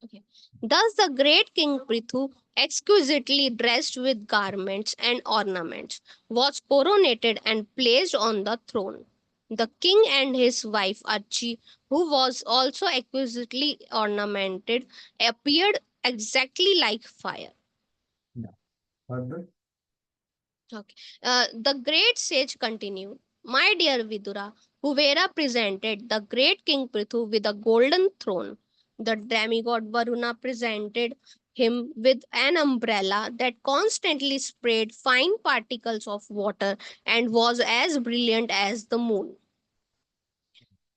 Okay. Thus, the great king Prithu, exquisitely dressed with garments and ornaments, was coronated and placed on the throne. The king and his wife Archie, who was also exquisitely ornamented, appeared exactly like fire. Yeah. Further. Okay. The great sage continued, my dear Vidura, Kuvera presented the great king Prithu with a golden throne. The demigod Varuna presented him with an umbrella that constantly sprayed fine particles of water and was as brilliant as the moon.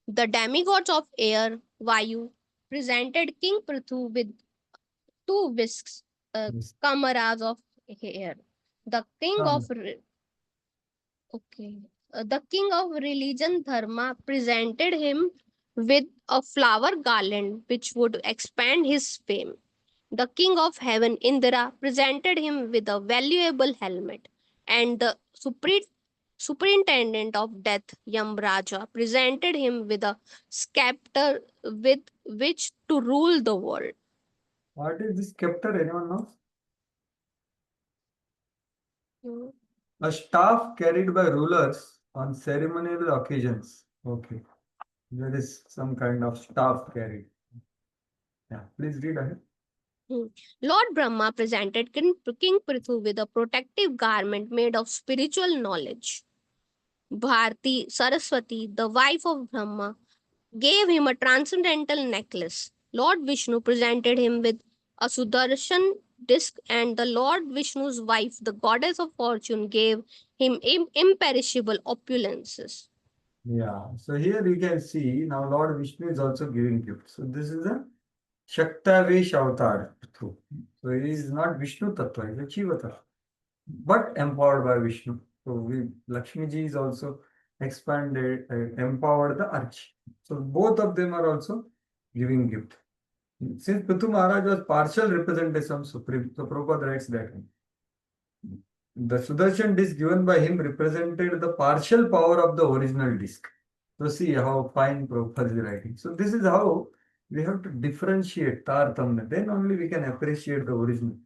The demigods of air, Vayu, presented King Prithu with two whisks, Yes. kamaras of hair. The king of Okay. The king of religion Dharma presented him with a flower garland which would expand his fame. The king of heaven Indra presented him with a valuable helmet, and the superintendent of death Yamraja presented him with a scepter with which to rule the world. What is this scepter? Anyone knows? Hmm. A staff carried by rulers on ceremonial occasions. Okay. There is some kind of staff carried. Yeah, please read ahead. Hmm. Lord Brahma presented King Prithu with a protective garment made of spiritual knowledge. Bharti Saraswati, the wife of Brahma, gave him a transcendental necklace. Lord Vishnu presented him with a Sudarshan disc, and the Lord Vishnu's wife, the goddess of fortune, gave him imperishable opulences. Yeah. So here you can see now Lord Vishnu is also giving gifts. So this is a Shaktavesh avatar through. So he is not Vishnu Tattva, he is a Shiva Tattva, but empowered by Vishnu. So Lakshmi ji is also expanded, empowered the Arch. So both of them are also giving gift. Since Prithu Maharaj was partial representation of Supreme, so Prabhupada writes that the Sudarshan disc given by him represented the partial power of the original disc. So see how fine Prabhupada is writing. So this is how we have to differentiate Tartamna. Then only we can appreciate the original.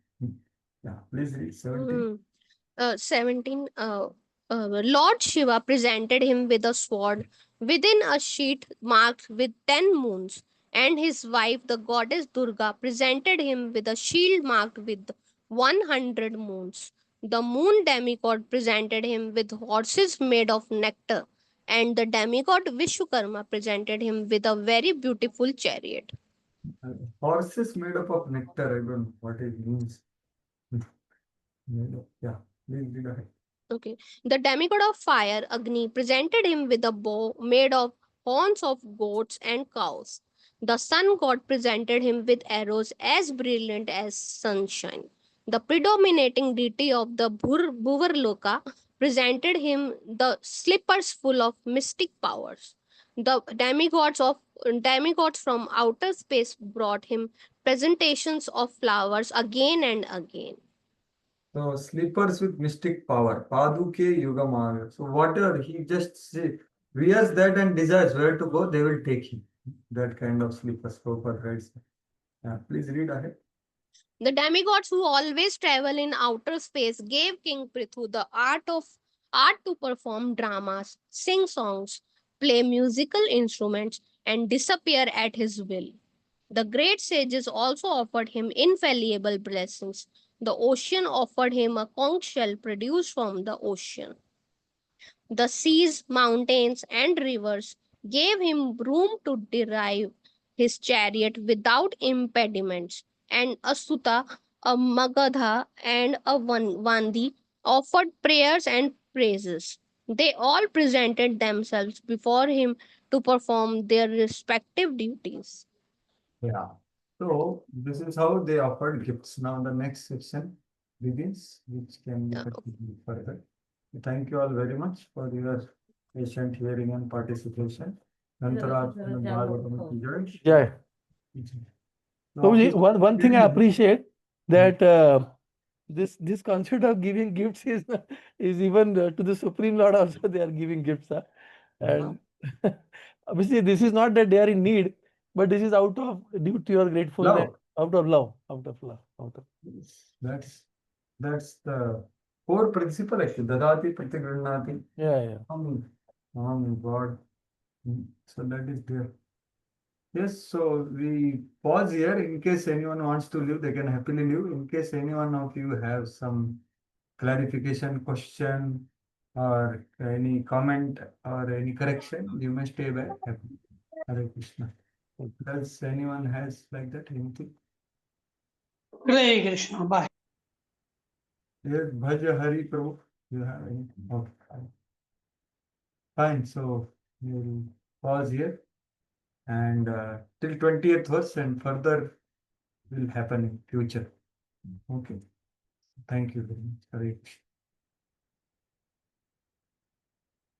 Yeah, please read 17. 17. Lord Shiva presented him with a sword within a sheet marked with 10 moons, and his wife, the goddess Durga, presented him with a shield marked with 100 moons. The moon demigod presented him with horses made of nectar, and the demigod Vishwakarma presented him with a very beautiful chariot. Horses made up of nectar. I don't know what it means. Yeah, please read ahead. Okay. The demigod of fire, Agni, presented him with a bow made of horns of goats and cows. The sun god presented him with arrows as brilliant as sunshine. The predominating deity of the Bhuvarloka presented him the slippers full of mystic powers. The demigods from outer space brought him presentations of flowers again and again. So slippers with mystic power. Paduke Yugamaga. So whatever he just wears that and decides where to go, they will take him. That kind of slippers, proper rights. Yeah, please read ahead. The demigods who always travel in outer space gave King Prithu the art to perform dramas, sing songs, play musical instruments, and disappear at his will. The great sages also offered him infallible blessings. The ocean offered him a conch shell produced from the ocean. The seas, mountains, and rivers gave him room to drive his chariot without impediments, and a Sutta, a Magadha, and a Vandi offered prayers and praises. They all presented themselves before him to perform their respective duties. Yeah. So this is how they offered gifts. Now the next section begins, which can be Uh, continued further. Thank you all very much for your patient hearing and participation. Nantara Bhagavatam ki jai. Yeah. So So office- one thing I appreciate that this concept of giving gifts is even to the Supreme Lord also they are giving gifts. And obviously this is not that they are in need, but this is out of duty or gratefulness, Love. out of love, out of love, out of. Yes, that's the core principle actually. Dadati pratigranati. Yeah. God. So that is there. Yes, so we pause here in case anyone wants to leave, they can happily leave. In case anyone of you have some clarification, question, or any comment or any correction, you may stay back. Hare Krishna. Does anyone has like that anything? Hare Krishna. Bye. Yes, Bhaja Hari Prabhu. You have any? Okay. Fine. So we'll pause here and till 20th verse and further will happen in future. Okay. Thank you very much. Hare Krishna.